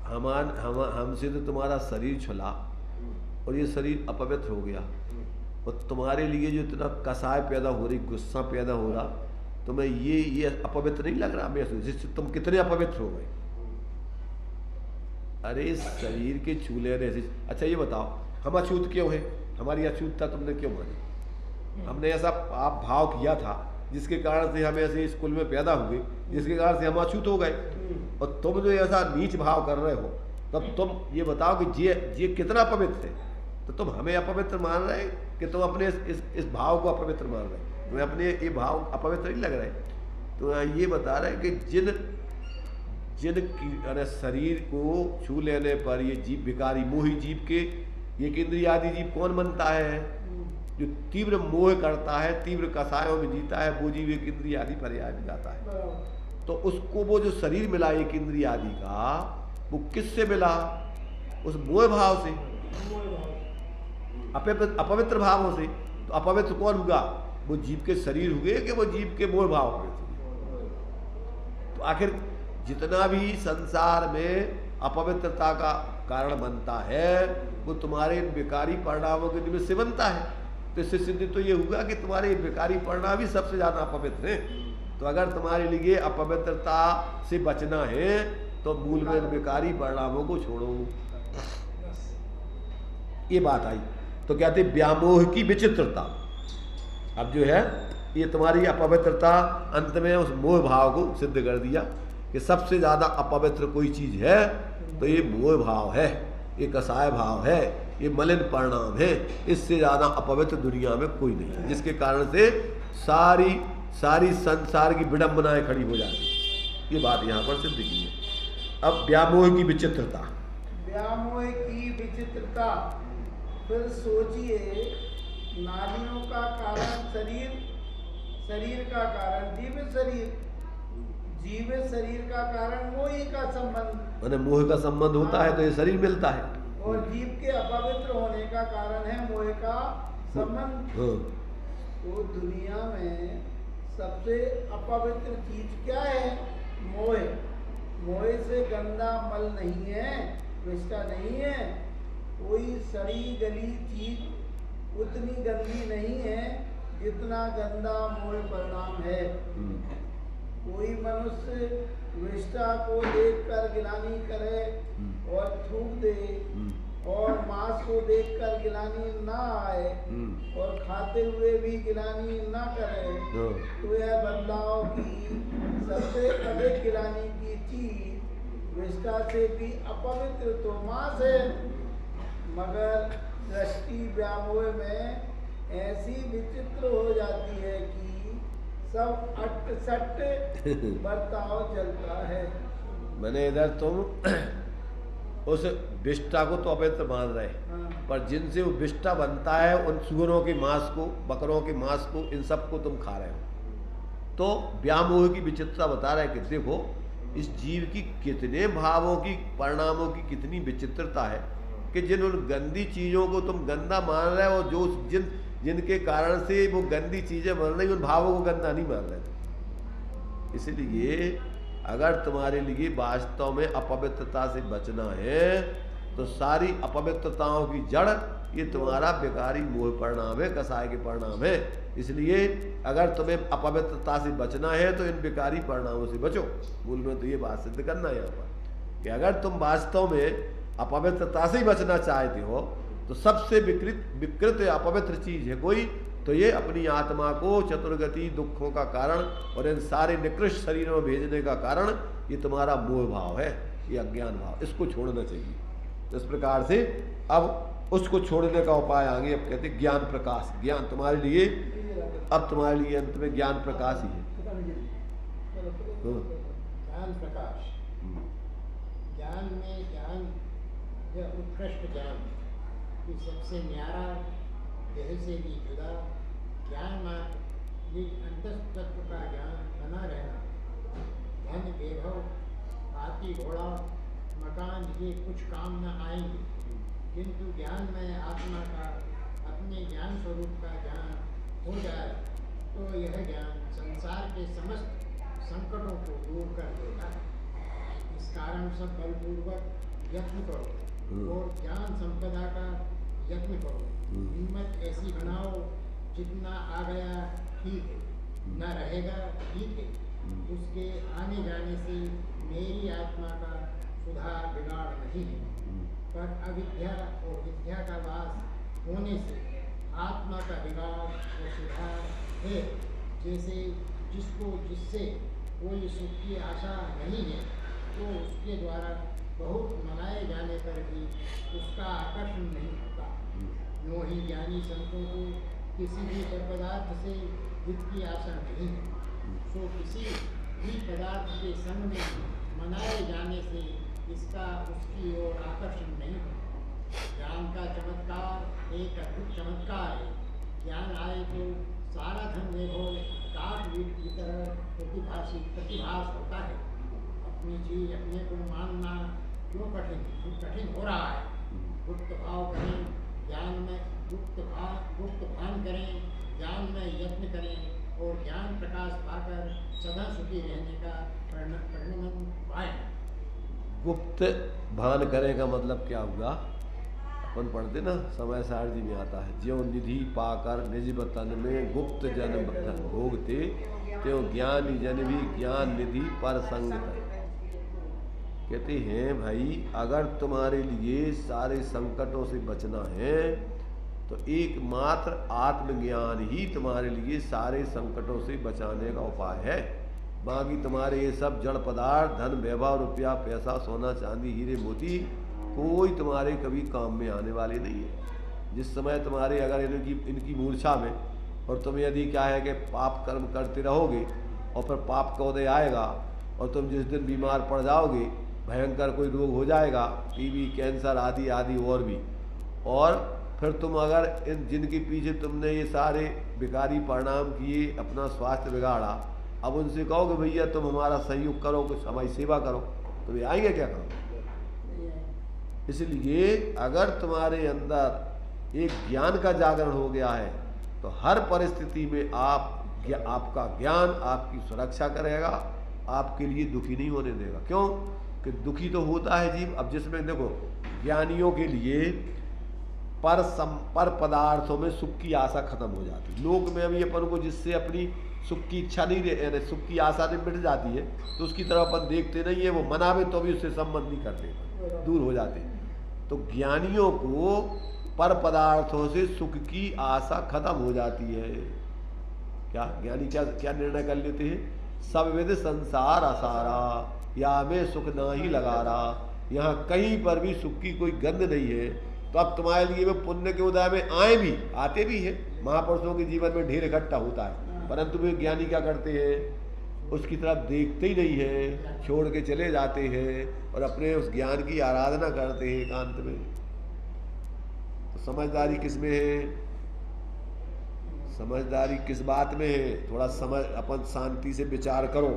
हमसे तो तुम्हारा शरीर छुला और ये शरीर अपवित्र हो गया, और तुम्हारे लिए जो इतना कसाय पैदा हो रही, गुस्सा पैदा हो रहा, तुम्हें ये अपवित्र नहीं लग रहा? मैं जिससे तुम कितने अपवित्र हो गए। अरे शरीर के छू लेने से, अच्छा ये बताओ हम अछूत क्यों हैं? हमारी अछूतता तुमने क्यों मानी? हमने ऐसा आप भाव किया था जिसके कारण से हम ऐसे स्कूल में पैदा हुए, जिसके कारण से हम अछूत हो गए, और तुम जो ऐसा नीच भाव कर रहे हो, तब तुम ये बताओ कि ये कितना पवित्र है? तो तुम हमें अपवित्र मान रहे कि तुम अपने इस भाव को अपवित्र मान रहे? तुम्हें अपने ये भाव अपवित्र नहीं लग रहे? तो ये बता रहे कि जिन शरीर को छू लेने पर ये जीव विकारी मोही जीव के, ये इंद्रिय आदि जीव कौन बनता है? जो तीव्र मोह करता है, तीव्र कसायों में जीता है, वो जीव एक इंद्रिय आदि पर्याय में जाता है। तो उसको वो जो शरीर मिला एक इंद्रिय आदि का, वो किससे मिला? उस मोह भाव से। अपवित्र भावों से। तो अपवित्र कौन हुआ? वो जीव के शरीर हुए कि वो जीव के मोह भाव हुए? तो आखिर जितना भी संसार में अपवित्रता का कारण बनता है वो तुम्हारे विकारी परिणामों के निमित्त से बनता है। तो इससे सिद्ध तो ये हुआ कि तुम्हारे विकारी परिणाम ही सबसे ज्यादा अपवित्र हैं। तो अगर तुम्हारे लिए अपवित्रता से बचना है तो मूल में विकारी परिणामों को छोड़ो। ये बात आई। तो कहते व्यामोह की विचित्रता। अब जो है ये तुम्हारी अपवित्रता अंत में उस मोह भाव को सिद्ध कर दिया कि सबसे ज्यादा अपवित्र कोई चीज है तो ये मोह भाव है, ये कसाय भाव है, ये मलिन परिणाम है। इससे ज्यादा अपवित्र दुनिया में कोई नहीं है, जिसके कारण से सारी संसार की विडंबनाएं खड़ी हो जाती। ये बात यहाँ पर सिद्ध की है। अब व्यामोह की विचित्रता। व्यामोह की विचित्रता। फिर सोचिए, नालियों का कारण शरीर, शरीर का कारण जीवित शरीर, जीवित शरीर का कारण मोह का संबंध, मैंने मोह का संबंध होता है तो ये शरीर मिलता है। और जीव के अपवित्र होने का कारण है मोह का संबंध। तो दुनिया में सबसे अपवित्र चीज क्या है? मोह। मोह से गंदा मल नहीं है, विष्टा नहीं है। कोई सड़ी गली चीज उतनी गंदी नहीं है जितना गंदा मोह परिणाम है। कोई मनुष्य विष्टा को देखकर गिलानी करे और थूक दे और मांस को देखकर गिलानी ना आए और खाते हुए भी गिलानी ना करे, तो यह बदलाव की सबसे अधिक गिलानी की चीज विष्टा से भी अपवित्र तो मांस है। मगर दृष्टि व्यामोह में ऐसी विचित्र हो जाती है कि सब अट-सट बर्ताव चलता है। मैंने इधर तुम उस विष्टा को तो अपवित्र मान रहे, पर जिनसे वो विष्टा बनता है उन सुअरों के मांस को, बकरों के मांस को, इन सब को तुम खा रहे हो। तो व्यामोह की विचित्रता बता रहे कि देखो इस जीव की कितने भावों की, परिणामों की कितनी विचित्रता है कि जिन उन गंदी चीजों को तुम गंदा मान रहे हो, जो जिनके कारण से वो गंदी चीजें बन रही, उन भावों को गंदा नहीं मान रहे। इसलिए अगर तुम्हारे लिए वास्तव में अपवित्रता से बचना है तो सारी अपवित्रताओं की जड़ ये तुम्हारा विकारी मोह परिणाम है, कसाय के परिणाम है। इसलिए अगर तुम्हें अपवित्रता से बचना है तो इन विकारी परिणामों से बचो। मूल में तो ये बात सिद्ध करना है यहाँ पर कि अगर तुम वास्तव में अपवित्रता से ही बचना चाहते हो तो सबसे विकृत अपवित्र चीज है कोई तो ये अपनी आत्मा को चतुर्गति दुखों का कारण और इन सारे निकृष्ट शरीरों में भेजने का कारण ये तुम्हारा मोह भाव है, ये अज्ञान भाव। इसको छोड़ना चाहिए। तो इस प्रकार से अब उसको छोड़ने का उपाय आगे। अब कहते ज्ञान प्रकाश। ज्ञान तुम्हारे लिए, अब तुम्हारे लिए अंत में ज्ञान प्रकाश ही है। ज्ञान प्रकाश। ज्ञान में ज्ञान, यह उत्कृष्ट ज्ञान कि सबसे न्यारा, देह से भी जुदा ज्ञान मार्ग, ये अंतस्तत्व का ज्ञान बना रहना। धन वैभव, हाथी घोड़ा मकान ये कुछ काम न आएंगे, किंतु ज्ञान में आत्मा का, अपने ज्ञान स्वरूप का ज्ञान हो जाए तो यह ज्ञान संसार के समस्त संकटों को दूर कर देता है। इस कारण सब बलपूर्वक यत्न करो और ज्ञान संपदा का यत्न करो। हिम्मत ऐसी बनाओ जितना आ गया ठीक है, न रहेगा ठीक है। उसके आने जाने से मेरी आत्मा का सुधार बिगाड़ नहीं है, पर अविद्या और विद्या का वास होने से आत्मा का बिगाड़ और सुधार है। जैसे जिससे कोई सुख की आशा नहीं है तो उसके द्वारा बहुत मनाए जाने पर भी उसका आकर्षण नहीं होता। यूँ ही ज्ञानी संतों को किसी भी पदार्थ से हित की आशा नहीं है, सो किसी भी पदार्थ के संग में मनाए जाने से इसका उसकी ओर आकर्षण नहीं होता। ज्ञान का चमत्कार एक अद्भुत चमत्कार है। ज्ञान आए तो सारा धन वैभव काट पीट की तरह प्रतिभास होता है। अपनी चीज अपने को मानना क्यों कठिन हो रहा है? गुप्त भाव करें, ज्ञान में गुप्त भान करें, ज्ञान में यत्न करें और ज्ञान प्रकाश पाकर सदा सुखी रहने का परिणाम पाएं। गुप्त भान करें का मतलब क्या हुआ? अपन पढ़ते ना, समय सारजी में आता है, ज्यों निधि पाकर निज वतन में गुप्त जन भोगते, त्यों ज्ञानी जन भी ज्ञान निधि पर संगत। कहते हैं भाई, अगर तुम्हारे लिए सारे संकटों से बचना है तो एकमात्र आत्मज्ञान ही तुम्हारे लिए सारे संकटों से बचाने का उपाय है। बाकी तुम्हारे ये सब जड़ पदार्थ, धन वैभव, रुपया पैसा, सोना चांदी, हीरे मोती, कोई तुम्हारे कभी काम में आने वाले नहीं है। जिस समय तुम्हारे अगर इनकी मूर्छा में, और तुम यदि क्या है कि पाप कर्म करते रहोगे और फिर पाप का उदय आएगा और तुम जिस दिन बीमार पड़ जाओगे, भयंकर कोई रोग हो जाएगा, टीबी, कैंसर आदि आदि और भी, और फिर तुम अगर इन जिनके पीछे तुमने ये सारे विकारी परिणाम किए, अपना स्वास्थ्य बिगाड़ा, अब उनसे कहोगे भैया तुम हमारा सहयोग करो, कुछ हमारी सेवा करो, तो ये आएंगे क्या करो? इसलिए अगर तुम्हारे अंदर एक ज्ञान का जागरण हो गया है तो हर परिस्थिति में आपका ज्ञान आपकी सुरक्षा करेगा, आपके लिए दुखी नहीं होने देगा। क्यों कि दुखी तो होता है जीव। अब जिसमें देखो, ज्ञानियों के लिए पर पदार्थों में सुख की आशा खत्म हो जाती है। लोक में अभी अपन को जिससे अपनी सुख की इच्छा नहीं रहे, सुख की आशा नहीं मिट जाती है, तो उसकी तरफ अपन देखते नहीं है, वो मनावे तो भी उससे संबंध नहीं करते, दूर हो जाते हैं। तो ज्ञानियों को पर पदार्थों से सुख की आशा खत्म हो जाती है। क्या ज्ञानी क्या निर्णय कर लेते हैं? सब विध संसार असारा, या में सुख ना ही लगा रहा, यहाँ कहीं पर भी सुख की कोई गंध नहीं है। तो अब तुम्हारे लिए वे पुण्य के उदय में आते भी हैं, महापुरुषों के जीवन में ढेर इकट्ठा होता है, परंतु वे ज्ञानी क्या करते हैं? उसकी तरफ देखते ही नहीं है, छोड़ के चले जाते हैं और अपने उस ज्ञान की आराधना करते हैं एकांत में। तो समझदारी किस में है? समझदारी किस बात में है? थोड़ा समझ, अपन शांति से विचार करो,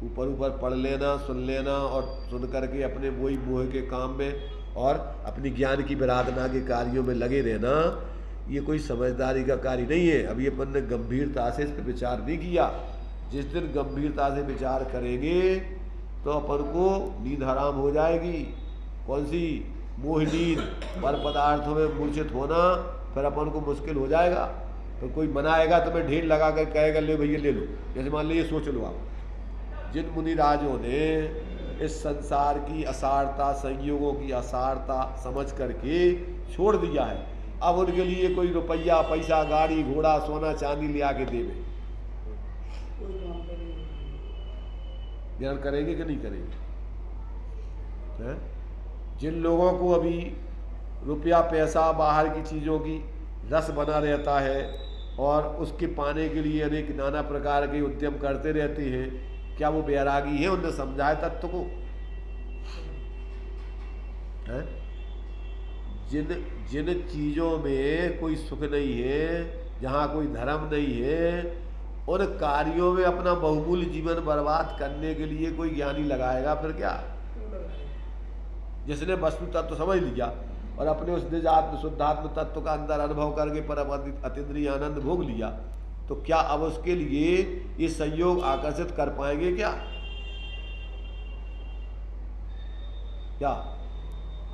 ऊपर ऊपर पढ़ लेना, सुन लेना और सुन करके अपने वही मोह के काम में और अपनी ज्ञान की विराधना के कार्यों में लगे रहना, ये कोई समझदारी का कार्य नहीं है। अभी अपन ने गंभीरता से इस पर विचार नहीं किया। जिस दिन गंभीरता से विचार करेंगे तो अपन को नींद हराम हो जाएगी। कौन सी? मोह नींद, पर पदार्थों में मूर्छित होना, फिर अपन को मुश्किल हो जाएगा। तो कोई मनाएगा तो मैं ढेर लगा कर कहेगा ले भैया ले लो। जैसे मान लीजिए, सोच लो आप, जिन मुनि राजों ने इस संसार की असारता, संयोगों की असारता समझ करके छोड़ दिया है, अब उनके लिए कोई रुपया, पैसा, गाड़ी, घोड़ा, सोना चांदी ले आके देवे, ज्ञान करेंगे कि नहीं करेंगे? है? जिन लोगों को अभी रुपया, पैसा, बाहर की चीज़ों की रस बना रहता है और उसके पाने के लिए अनेक नाना प्रकार के उद्यम करते रहते हैं, क्या वो बैरागी है? उन्हें समझाए तत्व को है? जिन चीज़ों में कोई सुख नहीं है, जहाँ कोई धर्म नहीं है, उन कार्यों में अपना बहुमूल्य जीवन बर्बाद करने के लिए कोई ज्ञानी लगाएगा फिर क्या? जिसने वस्तु तत्व समझ लिया और अपने उस निजात्म शुद्धात्म तत्व का अंदर अनुभव करके परम अतीन्द्रिय आनंद भोग लिया, तो क्या अब उसके लिए ये संयोग आकर्षित कर पाएंगे क्या? क्या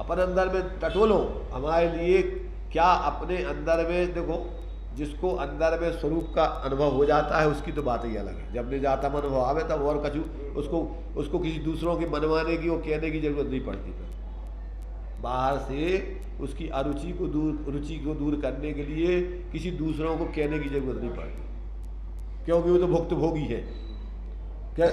अपन अंदर में टटोलो, हमारे लिए क्या अपने अंदर में देखो, जिसको अंदर में स्वरूप का अनुभव हो जाता है उसकी तो बात ही अलग है। जब निजाता मन अनुभव आवे तब और कछु उसको किसी दूसरों के मनवाने की, वो कहने की जरूरत नहीं पड़ती। फिर बाहर से उसकी अरुचि को दूर करने के लिए किसी दूसरों को कहने की जरूरत नहीं पड़ती, क्योंकि वो तो भुक्त भोगी है। क्या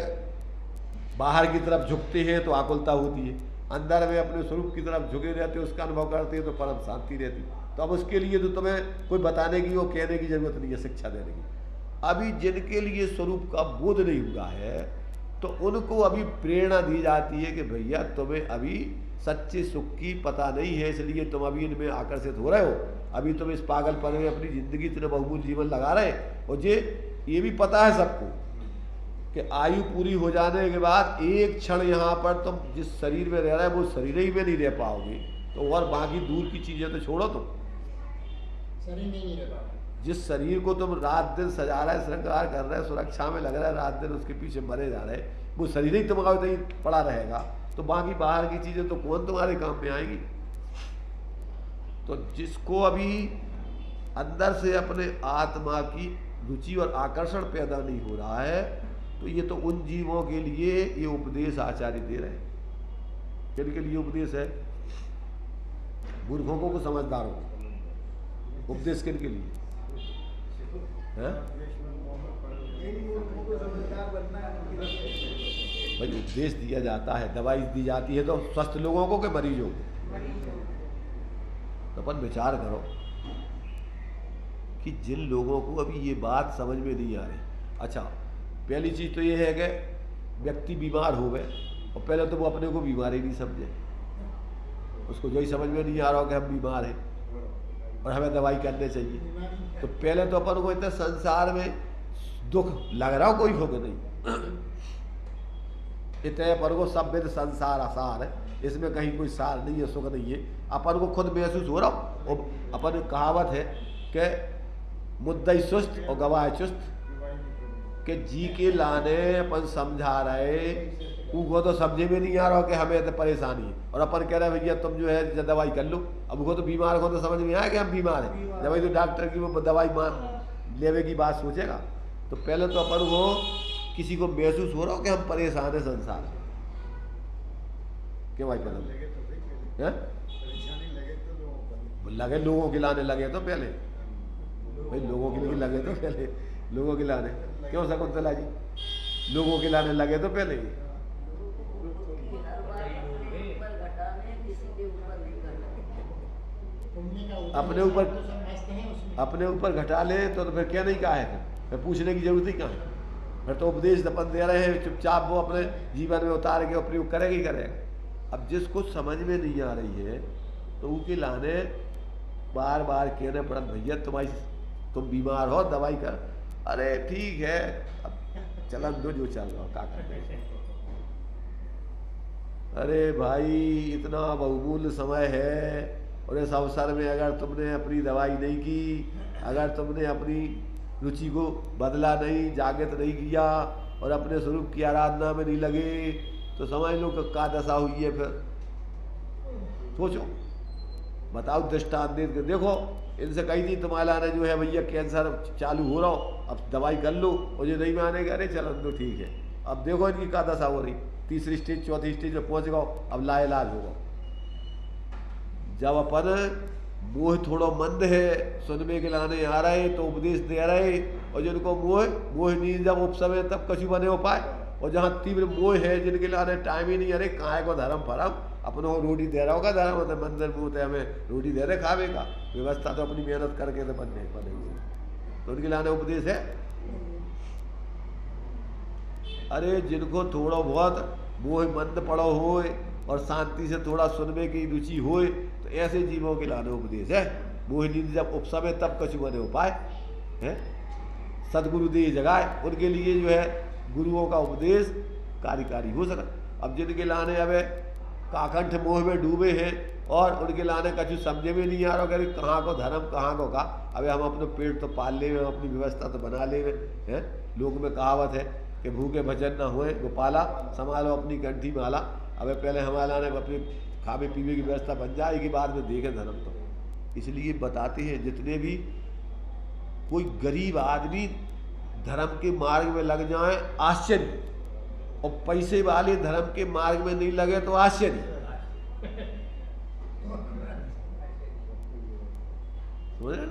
बाहर की तरफ झुकते हैं तो आकुलता होती है, अंदर में अपने स्वरूप की तरफ झुके रहते हैं, उसका अनुभव करते हैं तो परम शांति रहती। तो अब उसके लिए तो तुम्हें कोई बताने की, वो कहने की जरूरत नहीं है, शिक्षा देने की। अभी जिनके लिए स्वरूप का बोध नहीं हुआ है तो उनको अभी प्रेरणा दी जाती है कि भैया तुम्हें अभी सच्चे सुख की पता नहीं है, इसलिए तुम अभी इनमें आकर्षित हो रहे हो, अभी तुम इस पागलपन में अपनी जिंदगी इतने बहुमूल्य जीवन लगा रहे। और ये भी पता है सबको कि आयु पूरी हो जाने के बाद एक क्षण यहाँ पर तुम जिस शरीर में रह रहे हो वो शरीर ही में नहीं रह पाओगे, तो और बाकी दूर की चीज़ें तो छोड़ो तुम। शरीर नहीं रहता। जिस शरीर को तुम रात दिन सजा रहे, श्रृंगार कर रहे, सुरक्षा में लग रहा है, रात दिन उसके पीछे मरे जा रहे, वो शरीर ही तुम्हारा नहीं पड़ा रहेगा, तो बाकी बाहर की चीजें तो कौन तुम्हारे काम में आएगी। तो जिसको अभी अंदर से अपने आत्मा की रुचि और आकर्षण पैदा नहीं हो रहा है, तो ये तो उन जीवों के लिए ये उपदेश आचार्य दे रहे हैं। किनके लिए उपदेश है? मूर्खों को समझदारों को। उपदेश किनके लिए है? भाई उपदेश दिया जाता है, दवाई दी जाती है तो स्वस्थ लोगों को के मरीजों को। तो अपन विचार करो कि जिन लोगों को अभी ये बात समझ में नहीं आ रही। अच्छा, पहली चीज तो ये है कि व्यक्ति बीमार हो गए और पहले तो वो अपने को बीमार ही नहीं समझे, उसको जो ही समझ में नहीं आ रहा हो कि हम बीमार हैं और हमें दवाई करने चाहिए। तो पहले तो अपन को इतना संसार में दुख लग रहा हो कोई होगा नहीं, इतने अपन को सब विध संसार आसार है, इसमें कहीं कोई सार नहीं है, सुख नहीं है, अपन को खुद महसूस हो रहा हो। और अपन कहावत है कि मुद्दई सुस्त और गवाह चुस्त, कि जी के लाने अपन समझा रहे, उनको तो समझे में नहीं आ रहा हो कि हमें तो परेशानी है, और अपन कह रहे हैं भैया तुम जो है दवाई कर लो। अब वो तो बीमार हो तो समझ में आया कि हम बीमार हैं, जब तो डॉक्टर की वो दवाई मान लेवे की बात सोचेगा। तो पहले तो अपन को किसी को महसूस हो रहा हो कि हम परेशान है संसार में। क्यों भाई पहले लगे लोगों के लाने लगे तो पहले, भाई लोगों के लिए लगे तो पहले, लोगों के लाने क्यों शकुंतला जी, लोगों के लाने लगे तो पहले ही। अपने ऊपर घटा ले तो फिर क्या नहीं कहा है, फिर पूछने की जरूरत ही कहाँ है। फिर तो उपदेश अपन दे रहे हैं, चुपचाप वो अपने जीवन में उतार के प्रयोग करेगा ही करेगा। अब जिसको समझ में नहीं आ रही है तो उनके लाने बार बार कहने पड़ा, भैया तुम बीमार हो दवाई कर, अरे ठीक है अब चलन दो जो चल रहा हो क्या कर। अरे भाई इतना बहुमूल्य समय है और इस अवसर में अगर तुमने अपनी दवाई नहीं की, अगर तुमने अपनी रुचि को बदला नहीं, जागृत नहीं किया और अपने स्वरूप की आराधना में नहीं लगे, तो समझ लो कि क्या दशा हुई है। फिर सोचो, बताओ दृष्टांत दे के देखो। इनसे कही थी तुम्हारा ने जो है भैया कैंसर चालू हो रहा हो, अब दवाई कर लो, और ये नहीं मानेगा, अरे चलो तो ठीक है। अब देखो इनकी क्या दशा हो रही, तीसरी स्टेज चौथी स्टेज में पहुंच गओ, अब लाइलाज होगा। जब अपन मोह थोड़ा मंद है, सुनने के लाने आ रहे तो उपदेश दे रहे, और जिनको मोह नहीं जब उपसमय तब कछु बने हो पाए, और जहाँ तीव्र मोह है जिनके लाने टाइम ही नहीं, अरे कहाँ को धर्म फरम, अपनों को रोटी दे रहा होगा धर्म, तो मंदिर मुँह है हमें रोटी दे रहे खावे का, व्यवस्था तो अपनी मेहनत करके तो बनेगी, तो उनके लाने उपदेश है। अरे जिनको थोड़ा बहुत मोह मंद पड़ो हो और शांति से थोड़ा सुनने की रुचि हो, तो ऐसे जीवों के लाने उपदेश है। मोहिनी जब उपसमय तब कछु बने हो पाए है, सदगुरु दे जगाए, उनके लिए जो है गुरुओं का उपदेश कार्यकारी हो सका। अब जिनके लाने अब काकंठ मोह में डूबे हैं और उनके लाने कछु समझे में नहीं आ रहा कि कहाँ को धर्म कहाँ को का, अबे हम अपने पेट तो पाल ले, हम अपनी व्यवस्था तो बना ले हैं। लोग में कहावत है कि भूखे भजन न हुए गोपाला, संभालो अपनी कंठी माला। अबे पहले हमारे लाने अपने खावे पीवे की व्यवस्था बन जाएगी, बाद में देखें धर्म। तो इसलिए बताते हैं जितने भी कोई गरीब आदमी धर्म के मार्ग में लग जाए आश्चर्य, और पैसे वाले धर्म के मार्ग में नहीं लगे तो आश्चर्य। समझे ना?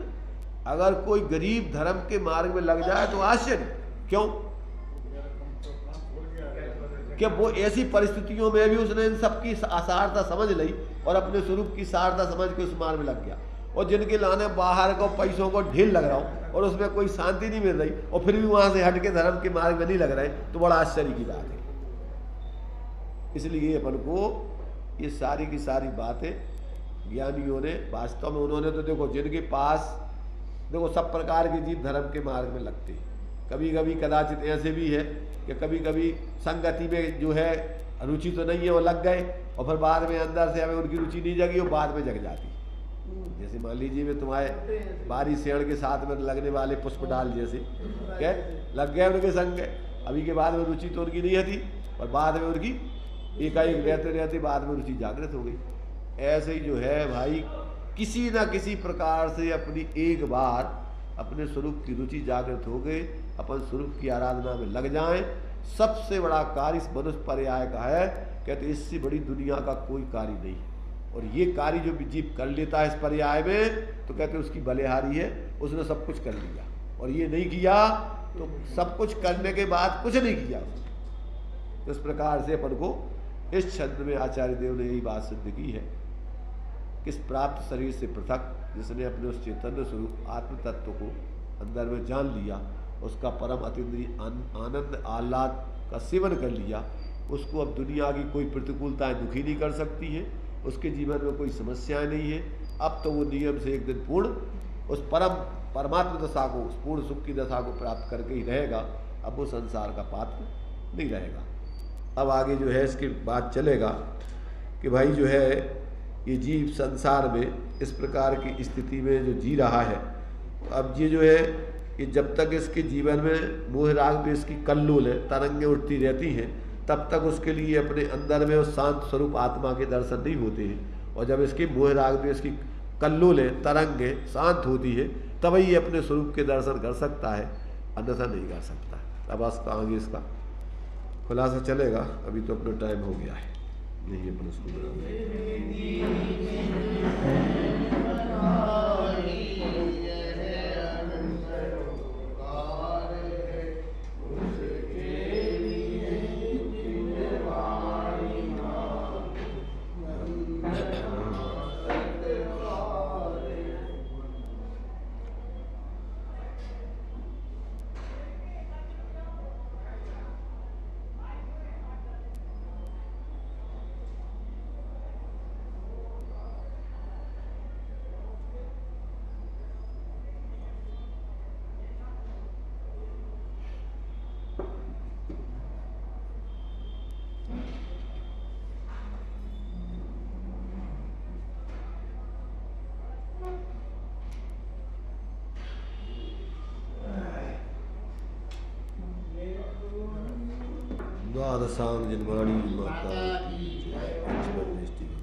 अगर कोई गरीब धर्म के मार्ग में लग जाए तो आश्चर्य। क्यों? कि वो ऐसी परिस्थितियों में भी उसने इन सबकी आसारता समझ ली और अपने स्वरूप की सारता समझ के उस मार्ग में लग गया। और जिनके लाने बाहर को पैसों को ढेर लग रहा हो और उसमें कोई शांति नहीं मिल रही और फिर भी वहां से हट के धर्म के मार्ग में नहीं लग रहे, तो बड़ा आश्चर्य की बात है। इसलिए अपन को ये सारी की सारी बातें ज्ञानियों ने वास्तव में, उन्होंने तो देखो जिनके पास देखो सब प्रकार के जीव धर्म के मार्ग में लगते हैं। कभी कभी कदाचित ऐसे भी है कि कभी कभी संगति में जो है रुचि तो नहीं है, वो लग गए और फिर बाद में अंदर से हमें उनकी रुचि नहीं जगी और बाद में जग जाती। जैसे मान लीजिए वे तुम्हारे बारी सेड़ के साथ में लगने वाले पुष्प डाल जैसे क्या लग गए उनके संग, अभी के बाद में रुचि तो उनकी नहीं थी, और बाद में उनकी एकाएक रहते रहते बाद में रुचि जागृत हो गई। ऐसे ही जो है भाई, किसी न किसी प्रकार से अपनी एक बार अपने स्वरूप की रुचि जागृत हो गई, अपन स्वरूप की आराधना में लग जाएं, सबसे बड़ा कार्य इस मनुष्य पर्याय का है। कहते इससे बड़ी दुनिया का कोई कार्य नहीं, और ये कार्य जो जीव कर लेता है इस पर्याय में, तो कहते उसकी बलिहारी है, उसने सब कुछ कर लिया। और ये नहीं किया तो सब कुछ करने के बाद कुछ नहीं किया। तो इस प्रकार से अपन को इस छंद में आचार्य देव ने यही बात सिद्ध की है, किस प्राप्त शरीर से पृथक जिसने अपने उस चैतन्य स्वरूप आत्म तत्व को अंदर में जान लिया, उसका परम अतीन्द्रिय आनंद आह्लाद का सेवन कर लिया, उसको अब दुनिया की कोई प्रतिकूलताएं दुखी नहीं कर सकती है, उसके जीवन में कोई समस्याएं नहीं है। अब तो वो नियम से एक दिन पूर्ण उस परमात्मा दशा को, उस पूर्ण सुख की दशा को प्राप्त करके ही रहेगा। अब वो संसार का पात्र नहीं रहेगा। अब आगे जो है इसके बाद चलेगा कि भाई जो है ये जीव संसार में इस प्रकार की स्थिति में जो जी रहा है, तो अब ये जो है कि जब तक इसके जीवन में मोह राग द्वेष की कल्लोल है तरंगें उठती रहती हैं, तब तक उसके लिए अपने अंदर में उस शांत स्वरूप आत्मा के दर्शन नहीं होते हैं। और जब इसकी मोह राग द्वेष की कल्लोल है तरंगें शांत होती है, तभी ये अपने स्वरूप के दर्शन कर सकता है, अन्यथा नहीं कर सकता। अब आगे इसका खुलासा चलेगा। अभी तो अपना टाइम हो गया है, नहीं अपन उसको द्वादशांग जन्माणी माता की जय।